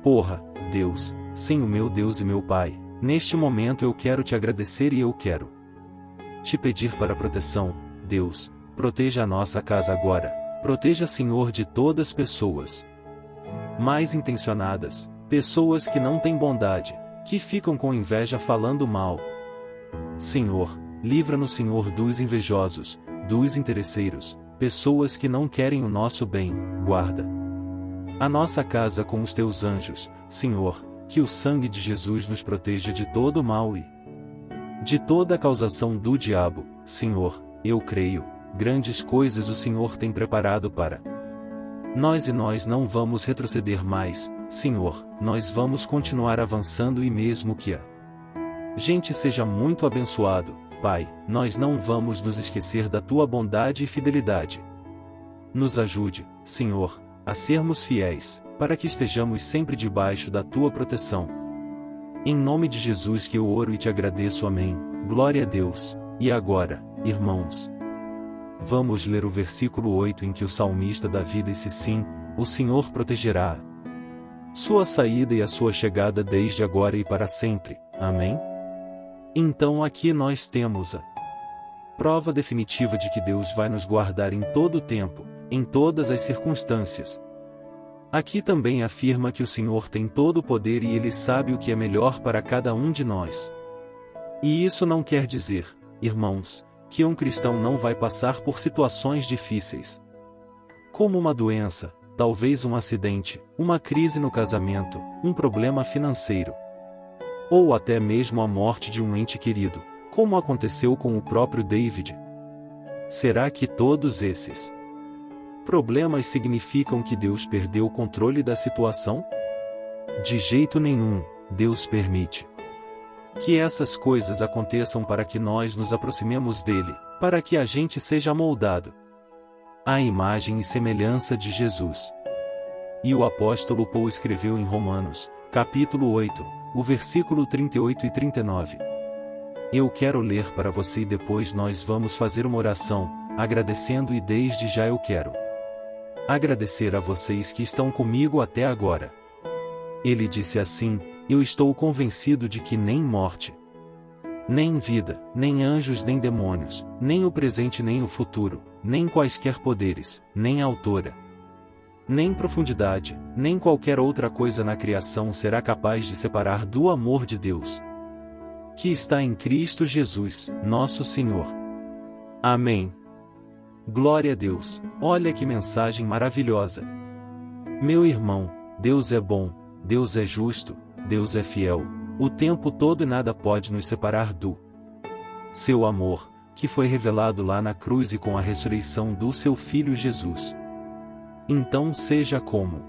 Porra, Deus, Senhor meu Deus e meu Pai, neste momento eu quero te agradecer e eu quero te pedir para proteção. Deus, proteja a nossa casa agora, proteja, Senhor, de todas as pessoas mais intencionadas, pessoas que não têm bondade, que ficam com inveja falando mal. Senhor, livra-nos, Senhor, dos invejosos, dos interesseiros, pessoas que não querem o nosso bem. Guarda a nossa casa com os teus anjos, Senhor, que o sangue de Jesus nos proteja de todo o mal e de toda a causação do diabo. Senhor, eu creio, grandes coisas o Senhor tem preparado para nós e nós não vamos retroceder mais. Senhor, nós vamos continuar avançando e mesmo que a gente seja muito abençoado, Pai, nós não vamos nos esquecer da tua bondade e fidelidade. Nos ajude, Senhor, a sermos fiéis, para que estejamos sempre debaixo da tua proteção. Em nome de Jesus que eu oro e te agradeço. Amém. Glória a Deus. E agora, irmãos, vamos ler o versículo 8 em que o salmista Davi disse: sim, o Senhor protegerá sua saída e a sua chegada desde agora e para sempre. Amém? Então aqui nós temos a prova definitiva de que Deus vai nos guardar em todo o tempo, em todas as circunstâncias. Aqui também afirma que o Senhor tem todo o poder e Ele sabe o que é melhor para cada um de nós. E isso não quer dizer, irmãos, que um cristão não vai passar por situações difíceis, como uma doença, talvez um acidente, uma crise no casamento, um problema financeiro, ou até mesmo a morte de um ente querido, como aconteceu com o próprio David. Será que todos esses problemas significam que Deus perdeu o controle da situação? De jeito nenhum. Deus permite que essas coisas aconteçam para que nós nos aproximemos dele, para que a gente seja moldado à imagem e semelhança de Jesus. E o apóstolo Paulo escreveu em Romanos, capítulo 8, o versículo 38 e 39. Eu quero ler para você e depois nós vamos fazer uma oração, agradecendo, e desde já eu quero agradecer a vocês que estão comigo até agora. Ele disse assim: eu estou convencido de que nem morte, nem vida, nem anjos nem demônios, nem o presente nem o futuro, nem quaisquer poderes, nem altura, nem profundidade, nem qualquer outra coisa na criação será capaz de separar do amor de Deus, que está em Cristo Jesus, nosso Senhor. Amém. Glória a Deus. Olha que mensagem maravilhosa. Meu irmão, Deus é bom, Deus é justo, Deus é fiel, o tempo todo, e nada pode nos separar do seu amor, que foi revelado lá na cruz e com a ressurreição do seu Filho Jesus. Então seja como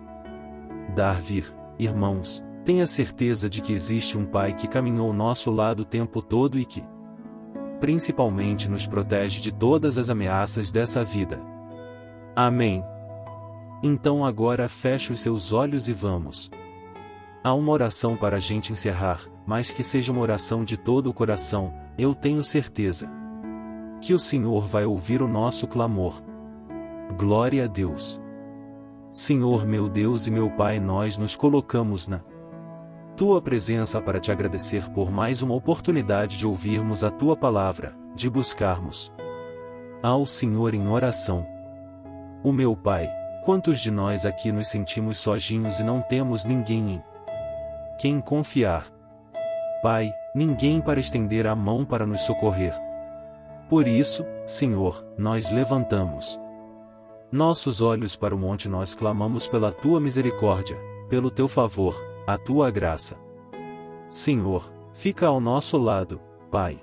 Davi, irmãos, tenha certeza de que existe um Pai que caminhou ao nosso lado o tempo todo e que, principalmente, nos protege de todas as ameaças dessa vida. Amém. Então agora feche os seus olhos e vamos. Há uma oração para a gente encerrar, mas que seja uma oração de todo o coração. Eu tenho certeza que o Senhor vai ouvir o nosso clamor. Glória a Deus. Senhor meu Deus e meu Pai, nós nos colocamos na Tua presença para te agradecer por mais uma oportunidade de ouvirmos a Tua palavra, de buscarmos ao Senhor em oração. O meu Pai, quantos de nós aqui nos sentimos sozinhos e não temos ninguém em quem confiar? Pai, ninguém para estender a mão para nos socorrer. Por isso, Senhor, nós levantamos nossos olhos para o monte, nós clamamos pela Tua misericórdia, pelo Teu favor, a Tua graça. Senhor, fica ao nosso lado, Pai.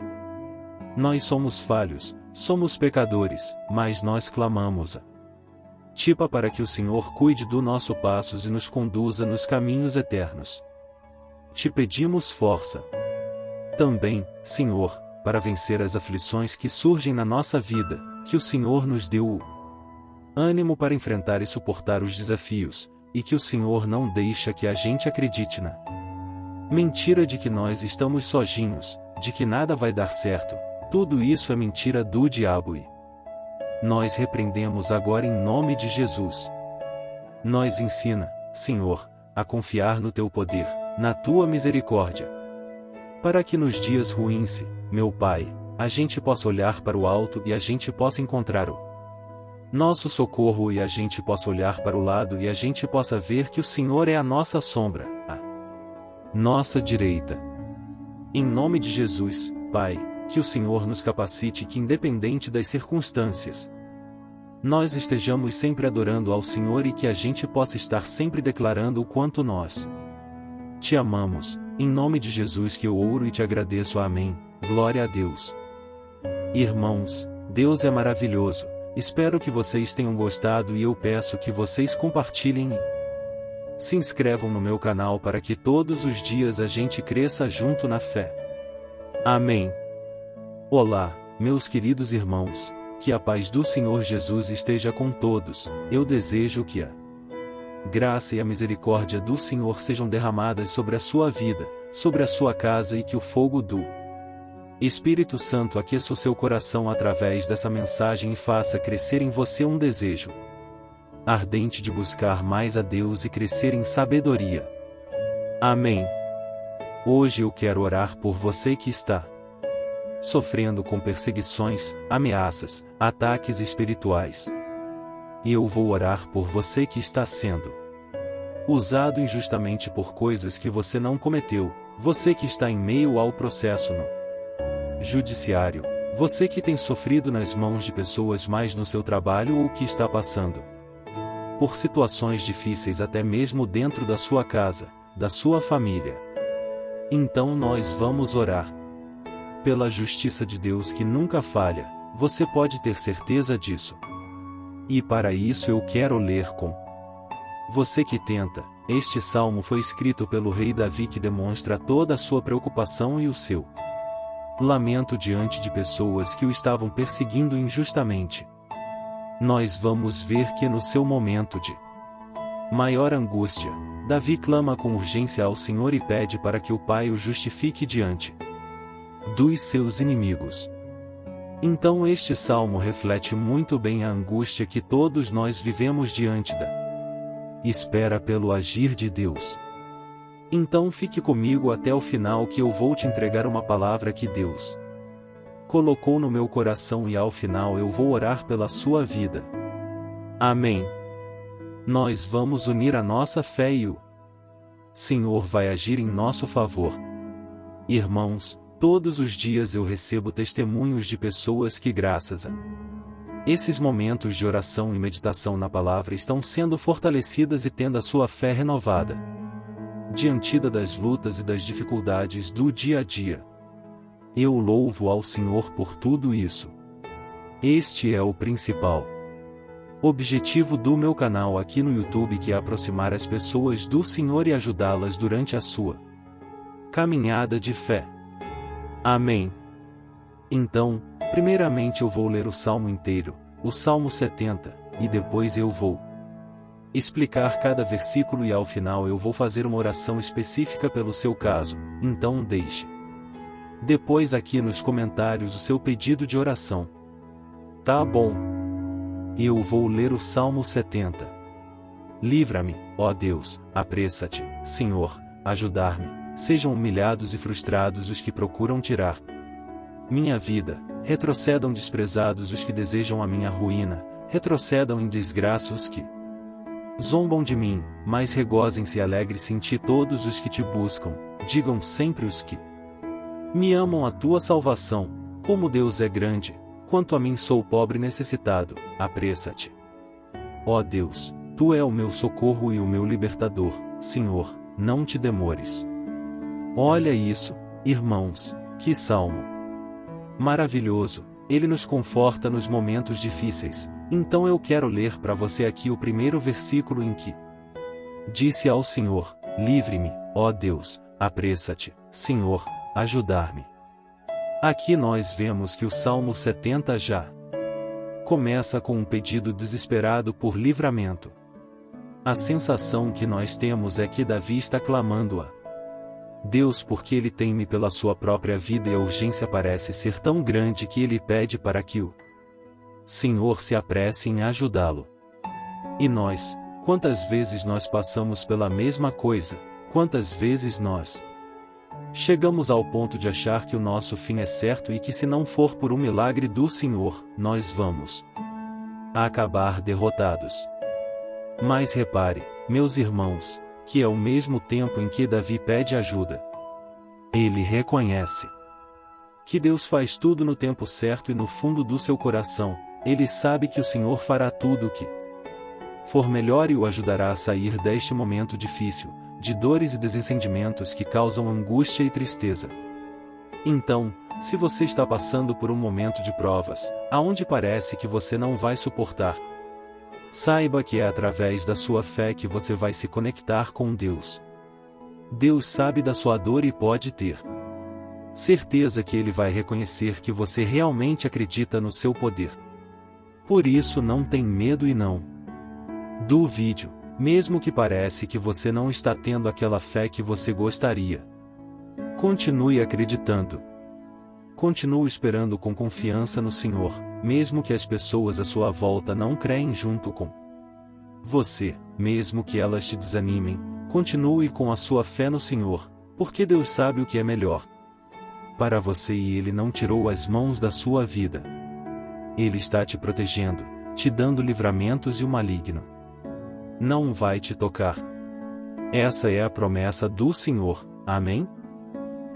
Nós somos falhos, somos pecadores, mas nós clamamos a Ti para que o Senhor cuide do nosso passos e nos conduza nos caminhos eternos. Te pedimos força também, Senhor, para vencer as aflições que surgem na nossa vida, que o Senhor nos deu o ânimo para enfrentar e suportar os desafios, e que o Senhor não deixa que a gente acredite na mentira de que nós estamos sozinhos, de que nada vai dar certo. Tudo isso é mentira do diabo e nós repreendemos agora em nome de Jesus. Nos ensina, Senhor, a confiar no Teu poder, na Tua misericórdia, para que nos dias ruins, meu Pai, a gente possa olhar para o alto e a gente possa encontrar o nosso socorro, e a gente possa olhar para o lado e a gente possa ver que o Senhor é a nossa sombra, a nossa direita. Em nome de Jesus, Pai, que o Senhor nos capacite, que independente das circunstâncias, nós estejamos sempre adorando ao Senhor e que a gente possa estar sempre declarando o quanto nós Te amamos. Em nome de Jesus que eu oro e te agradeço. Amém. Glória a Deus. Irmãos, Deus é maravilhoso. Espero que vocês tenham gostado e eu peço que vocês compartilhem e se inscrevam no meu canal para que todos os dias a gente cresça junto na fé. Amém. Olá, meus queridos irmãos, que a paz do Senhor Jesus esteja com todos. Eu desejo que a graça e a misericórdia do Senhor sejam derramadas sobre a sua vida, sobre a sua casa, e que o fogo do Espírito Santo aqueça o seu coração através dessa mensagem e faça crescer em você um desejo ardente de buscar mais a Deus e crescer em sabedoria. Amém. Hoje eu quero orar por você que está sofrendo com perseguições, ameaças, ataques espirituais. E eu vou orar por você que está sendo usado injustamente por coisas que você não cometeu, você que está em meio ao processo no judiciário, você que tem sofrido nas mãos de pessoas mais no seu trabalho ou que está passando por situações difíceis até mesmo dentro da sua casa, da sua família. Então nós vamos orar pela justiça de Deus que nunca falha, você pode ter certeza disso. E para isso eu quero ler com você que tenta. Este salmo foi escrito pelo rei Davi, que demonstra toda a sua preocupação e o seu lamento diante de pessoas que o estavam perseguindo injustamente. Nós vamos ver que no seu momento de maior angústia, Davi clama com urgência ao Senhor e pede para que o Pai o justifique diante dos seus inimigos. Então este salmo reflete muito bem a angústia que todos nós vivemos diante da espera pelo agir de Deus. Então fique comigo até o final que eu vou te entregar uma palavra que Deus colocou no meu coração e ao final eu vou orar pela sua vida. Amém. Nós vamos unir a nossa fé e o Senhor vai agir em nosso favor. Irmãos, todos os dias eu recebo testemunhos de pessoas que, graças a esses momentos de oração e meditação na palavra, estão sendo fortalecidas e tendo a sua fé renovada diante das lutas e das dificuldades do dia a dia. Eu louvo ao Senhor por tudo isso. Este é o principal objetivo do meu canal aqui no YouTube, que é aproximar as pessoas do Senhor e ajudá-las durante a sua caminhada de fé. Amém. Então, primeiramente eu vou ler o Salmo inteiro, o Salmo 70, e depois eu vou explicar cada versículo e ao final eu vou fazer uma oração específica pelo seu caso, então deixe depois aqui nos comentários o seu pedido de oração. Tá bom? Eu vou ler o Salmo 70. Livra-me, ó Deus, apressa-te, Senhor, ajudar-me, sejam humilhados e frustrados os que procuram tirar minha vida, retrocedam desprezados os que desejam a minha ruína, retrocedam em desgraça os que zombam de mim, mas regojem-se e alegre-se em ti todos os que te buscam, digam sempre os que me amam a tua salvação, como Deus é grande, quanto a mim sou pobre e necessitado, apressa-te. Ó Deus, tu é o meu socorro e o meu libertador, Senhor, não te demores. Olha isso, irmãos, que salmo maravilhoso, ele nos conforta nos momentos difíceis. Então eu quero ler para você aqui o primeiro versículo em que disse ao Senhor, livre-me, ó Deus, apressa-te, Senhor, ajudar-me. Aqui nós vemos que o Salmo 70 já começa com um pedido desesperado por livramento. A sensação que nós temos é que Davi está clamando a Deus porque ele teme pela sua própria vida e a urgência parece ser tão grande que ele pede para que o Senhor se apresse em ajudá-lo. E nós, quantas vezes nós passamos pela mesma coisa, quantas vezes nós chegamos ao ponto de achar que o nosso fim é certo e que se não for por um milagre do Senhor, nós vamos acabar derrotados. Mas repare, meus irmãos, que ao mesmo tempo em que Davi pede ajuda, ele reconhece que Deus faz tudo no tempo certo e no fundo do seu coração, ele sabe que o Senhor fará tudo o que for melhor e o ajudará a sair deste momento difícil, de dores e desentendimentos que causam angústia e tristeza. Então, se você está passando por um momento de provas, aonde parece que você não vai suportar, saiba que é através da sua fé que você vai se conectar com Deus. Deus sabe da sua dor e pode ter certeza que Ele vai reconhecer que você realmente acredita no seu poder. Por isso não tem medo e não duvide, mesmo que parece que você não está tendo aquela fé que você gostaria. Continue acreditando. Continue esperando com confiança no Senhor, mesmo que as pessoas à sua volta não creem junto com você, mesmo que elas te desanimem, continue com a sua fé no Senhor, porque Deus sabe o que é melhor para você e Ele não tirou as mãos da sua vida. Ele está te protegendo, te dando livramentos e o maligno não vai te tocar. Essa é a promessa do Senhor, amém?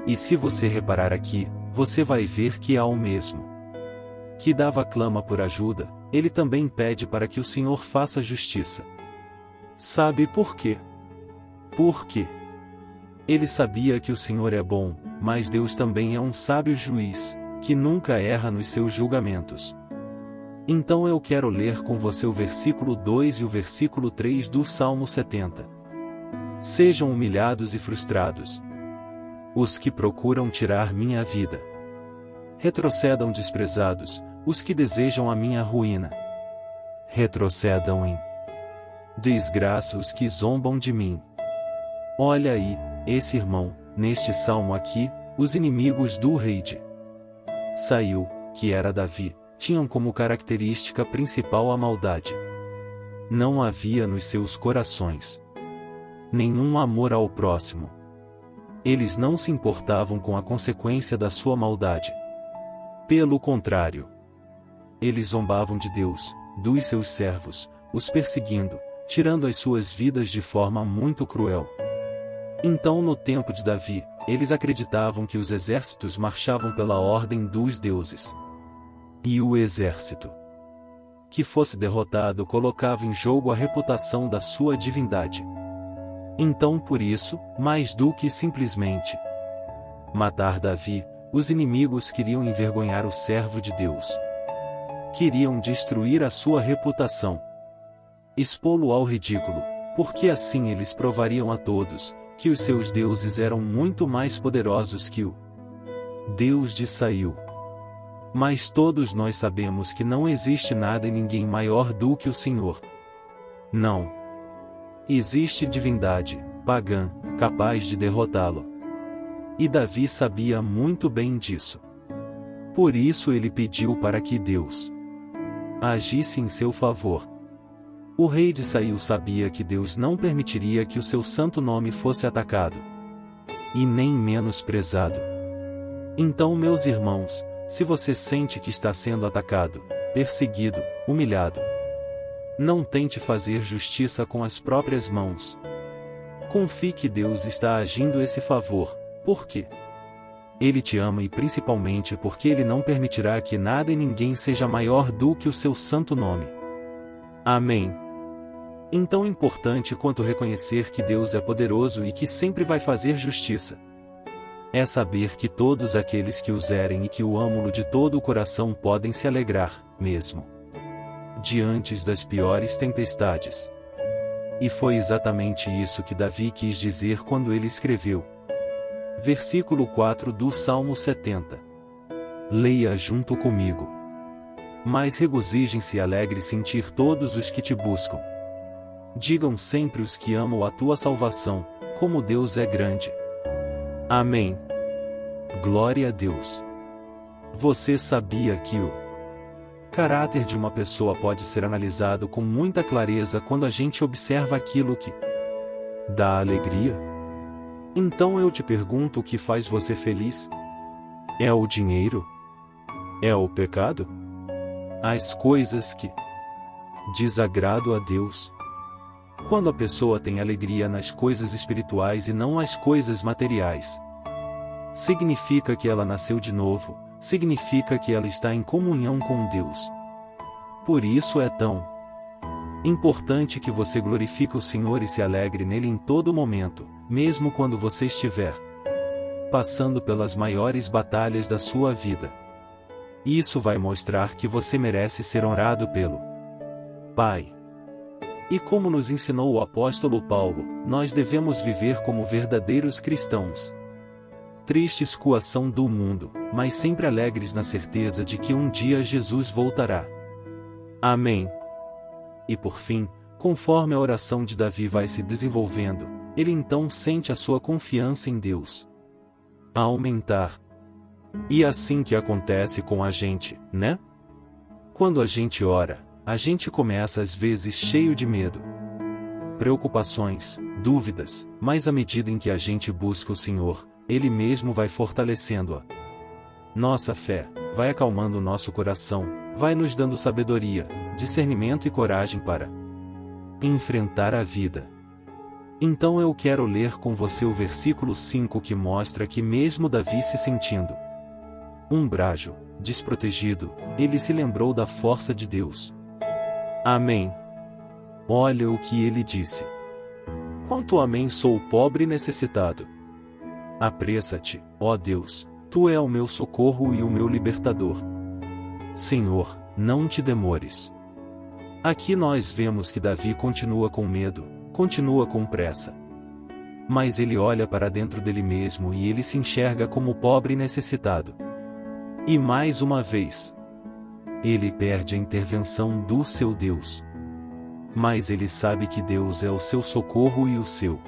E se você reparar aqui, você vai ver que há o mesmo que Davi clama por ajuda, ele também pede para que o Senhor faça justiça. Sabe por quê? Porque ele sabia que o Senhor é bom, mas Deus também é um sábio juiz, que nunca erra nos seus julgamentos. Então eu quero ler com você o versículo 2 e o versículo 3 do Salmo 70. Sejam humilhados e frustrados os que procuram tirar minha vida. Retrocedam desprezados os que desejam a minha ruína. Retrocedam em desgraça os que zombam de mim. Olha aí, esse irmão, neste salmo aqui, os inimigos do rei de Saul, que era Davi, tinham como característica principal a maldade. Não havia nos seus corações nenhum amor ao próximo. Eles não se importavam com a consequência da sua maldade. Pelo contrário, eles zombavam de Deus, dos seus servos, os perseguindo, tirando as suas vidas de forma muito cruel. Então, no tempo de Davi, eles acreditavam que os exércitos marchavam pela ordem dos deuses. E o exército que fosse derrotado colocava em jogo a reputação da sua divindade. Então, por isso, mais do que simplesmente matar Davi, os inimigos queriam envergonhar o servo de Deus. Queriam destruir a sua reputação, expô-lo ao ridículo, porque assim eles provariam a todos que os seus deuses eram muito mais poderosos que o Deus de Saul. Mas todos nós sabemos que não existe nada e ninguém maior do que o Senhor. Não existe divindade pagã capaz de derrotá-lo. E Davi sabia muito bem disso. Por isso ele pediu para que Deus agisse em seu favor. O rei de Saul sabia que Deus não permitiria que o seu santo nome fosse atacado e nem menosprezado. Então, meus irmãos, se você sente que está sendo atacado, perseguido, humilhado, não tente fazer justiça com as próprias mãos. Confie que Deus está agindo esse favor, porque Ele te ama e principalmente porque Ele não permitirá que nada e ninguém seja maior do que o seu santo nome. Amém. Então, importante quanto reconhecer que Deus é poderoso e que sempre vai fazer justiça é saber que todos aqueles que o zerem e que o amam de todo o coração podem se alegrar, mesmo diante das piores tempestades. E foi exatamente isso que Davi quis dizer quando ele escreveu. Versículo 4 do Salmo 70. Leia junto comigo. Mas regozijem-se e alegre sentir todos os que te buscam. Digam sempre os que amam a tua salvação, como Deus é grande. Amém. Glória a Deus. Você sabia que o caráter de uma pessoa pode ser analisado com muita clareza quando a gente observa aquilo que dá alegria? Então eu te pergunto, o que faz você feliz? É o dinheiro? É o pecado? As coisas que desagradam a Deus? Quando a pessoa tem alegria nas coisas espirituais e não nas coisas materiais, significa que ela nasceu de novo, significa que ela está em comunhão com Deus. Por isso é tão importante que você glorifique o Senhor e se alegre nele em todo momento, mesmo quando você estiver passando pelas maiores batalhas da sua vida. Isso vai mostrar que você merece ser honrado pelo Pai. E como nos ensinou o apóstolo Paulo, nós devemos viver como verdadeiros cristãos. Tristes com a ação do mundo, mas sempre alegres na certeza de que um dia Jesus voltará. Amém. E por fim, conforme a oração de Davi vai se desenvolvendo, ele então sente a sua confiança em Deus a aumentar. E assim que acontece com a gente, né? Quando a gente ora, a gente começa às vezes cheio de medo, preocupações, dúvidas, mas à medida em que a gente busca o Senhor, Ele mesmo vai fortalecendo a nossa fé, vai acalmando o nosso coração, vai nos dando sabedoria, discernimento e coragem para enfrentar a vida. Então eu quero ler com você o versículo 5 que mostra que mesmo Davi se sentindo frágil, desprotegido, ele se lembrou da força de Deus. Amém. Olha o que ele disse. Quanto a mim sou pobre e necessitado. Apressa-te, ó Deus, tu é o meu socorro e o meu libertador. Senhor, não te demores. Aqui nós vemos que Davi continua com medo, continua com pressa. Mas ele olha para dentro dele mesmo e ele se enxerga como pobre e necessitado. E mais uma vez, ele perde a intervenção do seu Deus. Mas ele sabe que Deus é o seu socorro e o seu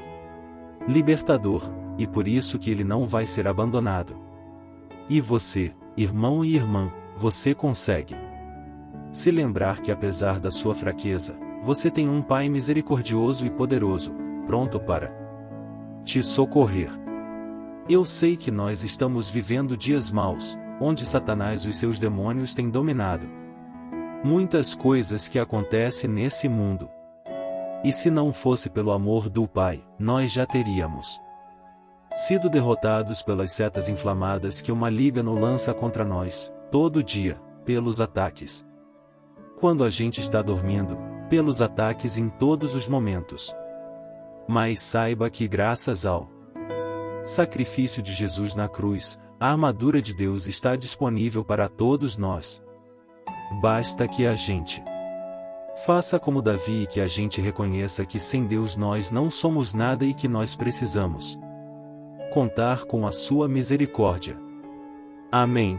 libertador, e por isso que ele não vai ser abandonado. E você, irmão e irmã, você consegue se lembrar que apesar da sua fraqueza, você tem um Pai misericordioso e poderoso, pronto para te socorrer. Eu sei que nós estamos vivendo dias maus, onde Satanás e os seus demônios têm dominado muitas coisas que acontecem nesse mundo. E se não fosse pelo amor do Pai, nós já teríamos sido derrotados pelas setas inflamadas que o maligno lança contra nós, todo dia, pelos ataques. Quando a gente está dormindo, pelos ataques em todos os momentos. Mas saiba que graças ao sacrifício de Jesus na cruz, a armadura de Deus está disponível para todos nós. Basta que a gente faça como Davi e que a gente reconheça que sem Deus nós não somos nada e que nós precisamos contar com a sua misericórdia. Amém.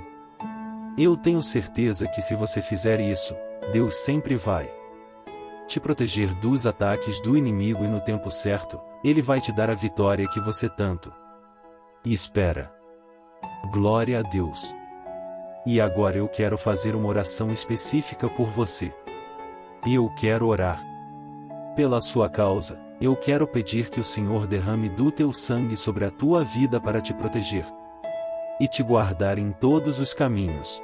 Eu tenho certeza que se você fizer isso, Deus sempre vai te proteger dos ataques do inimigo e no tempo certo, Ele vai te dar a vitória que você tanto espera. Glória a Deus. E agora eu quero fazer uma oração específica por você. Eu quero orar pela sua causa. Eu quero pedir que o Senhor derrame do teu sangue sobre a tua vida para te proteger e te guardar em todos os caminhos.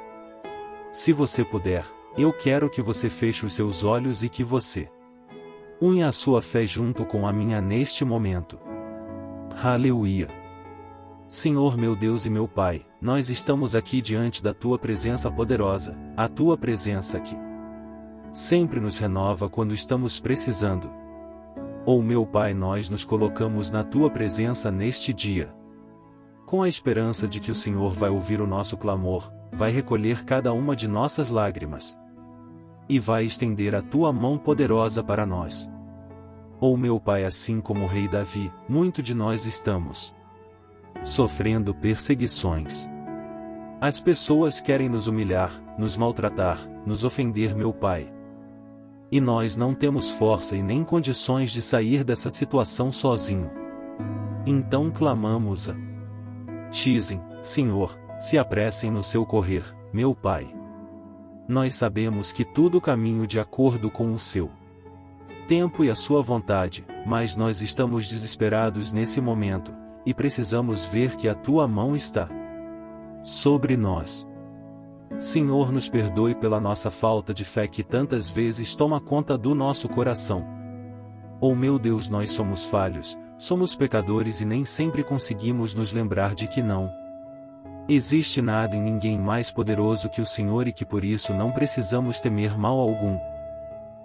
Se você puder, eu quero que você feche os seus olhos e que você unha a sua fé junto com a minha neste momento. Aleluia. Senhor meu Deus e meu Pai, nós estamos aqui diante da Tua presença poderosa, a Tua presença que sempre nos renova quando estamos precisando. Oh meu Pai, nós nos colocamos na Tua presença neste dia, com a esperança de que o Senhor vai ouvir o nosso clamor, vai recolher cada uma de nossas lágrimas e vai estender a Tua mão poderosa para nós. Oh meu Pai, assim como o rei Davi, muito de nós estamos sofrendo perseguições. As pessoas querem nos humilhar, nos maltratar, nos ofender, meu Pai. E nós não temos força e nem condições de sair dessa situação sozinho. Então clamamos a Ti, Senhor, se apressem no seu correr, meu Pai. Nós sabemos que tudo caminha de acordo com o seu tempo e a sua vontade, mas nós estamos desesperados nesse momento, e precisamos ver que a Tua mão está sobre nós. Senhor, nos perdoe pela nossa falta de fé que tantas vezes toma conta do nosso coração. Oh meu Deus, nós somos falhos, somos pecadores e nem sempre conseguimos nos lembrar de que não existe nada e ninguém mais poderoso que o Senhor e que por isso não precisamos temer mal algum.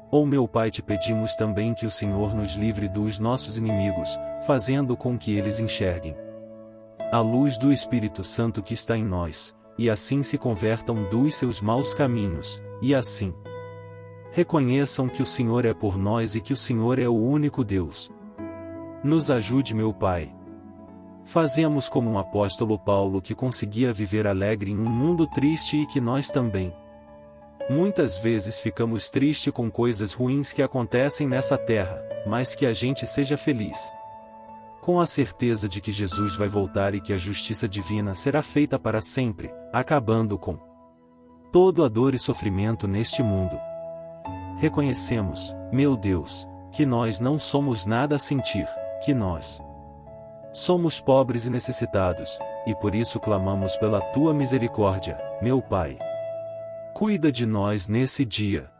Oh meu Pai, te pedimos também que o Senhor nos livre dos nossos inimigos, fazendo com que eles enxerguem a luz do Espírito Santo que está em nós, e assim se convertam dos seus maus caminhos, e assim reconheçam que o Senhor é por nós e que o Senhor é o único Deus. Nos ajude, meu Pai. Fazemos como um apóstolo Paulo que conseguia viver alegre em um mundo triste e que nós também muitas vezes ficamos tristes com coisas ruins que acontecem nessa terra, mas que a gente seja feliz com a certeza de que Jesus vai voltar e que a justiça divina será feita para sempre, acabando com toda a dor e sofrimento neste mundo. Reconhecemos, meu Deus, que nós não somos nada a sentir, que nós somos pobres e necessitados, e por isso clamamos pela Tua misericórdia, meu Pai. Cuida de nós nesse dia.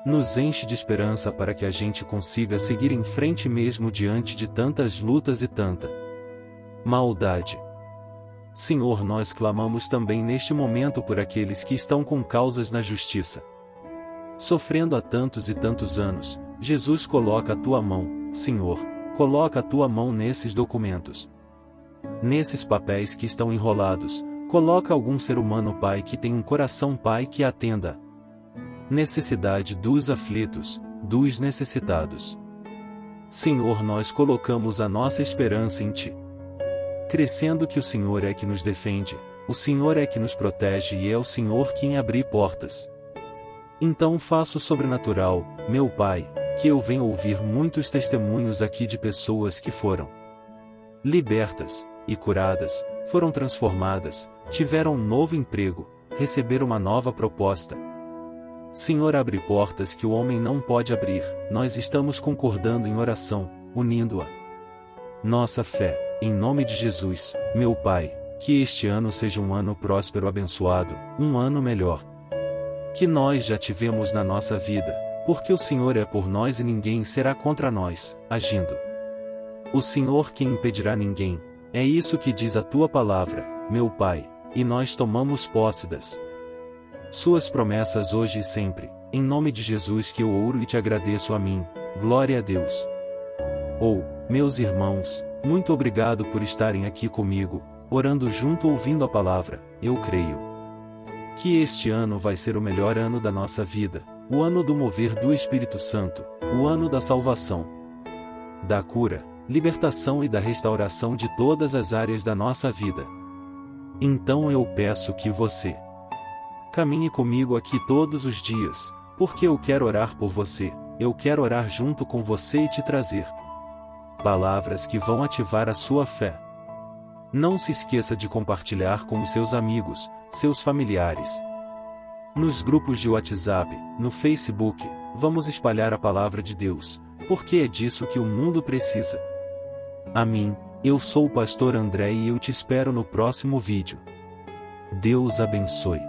Nos enche de esperança para que a gente consiga seguir em frente mesmo diante de tantas lutas e tanta maldade. Senhor, nós clamamos também neste momento por aqueles que estão com causas na justiça, sofrendo há tantos e tantos anos. Jesus, coloca a Tua mão, Senhor, coloca a Tua mão nesses documentos, nesses papéis que estão enrolados. Coloca algum ser humano, Pai, que tem um coração, Pai, que atenda necessidade dos aflitos, dos necessitados. Senhor, nós colocamos a nossa esperança em Ti, crescendo que o Senhor é que nos defende, o Senhor é que nos protege e é o Senhor quem abre portas. Então faça o sobrenatural, meu Pai, que eu venha ouvir muitos testemunhos aqui de pessoas que foram libertas e curadas, foram transformadas, tiveram um novo emprego, receberam uma nova proposta. Senhor, abre portas que o homem não pode abrir. Nós estamos concordando em oração, unindo a nossa fé, em nome de Jesus, meu Pai, que este ano seja um ano próspero, abençoado, um ano melhor que nós já tivemos na nossa vida, porque o Senhor é por nós e ninguém será contra nós, agindo. O Senhor que impedirá ninguém, é isso que diz a tua palavra, meu Pai, e nós tomamos posse das suas promessas hoje e sempre, em nome de Jesus que eu ouro e te agradeço. Amém. Glória a Deus. Meus irmãos, muito obrigado por estarem aqui comigo, orando junto, ouvindo a palavra. Eu creio que este ano vai ser o melhor ano da nossa vida, o ano do mover do Espírito Santo, o ano da salvação, da cura, libertação e da restauração de todas as áreas da nossa vida. Então eu peço que você caminhe comigo aqui todos os dias, porque eu quero orar por você, eu quero orar junto com você e te trazer palavras que vão ativar a sua fé. Não se esqueça de compartilhar com os seus amigos, seus familiares. Nos grupos de WhatsApp, no Facebook, vamos espalhar a palavra de Deus, porque é disso que o mundo precisa. Amém. Eu sou o pastor André e eu te espero no próximo vídeo. Deus abençoe.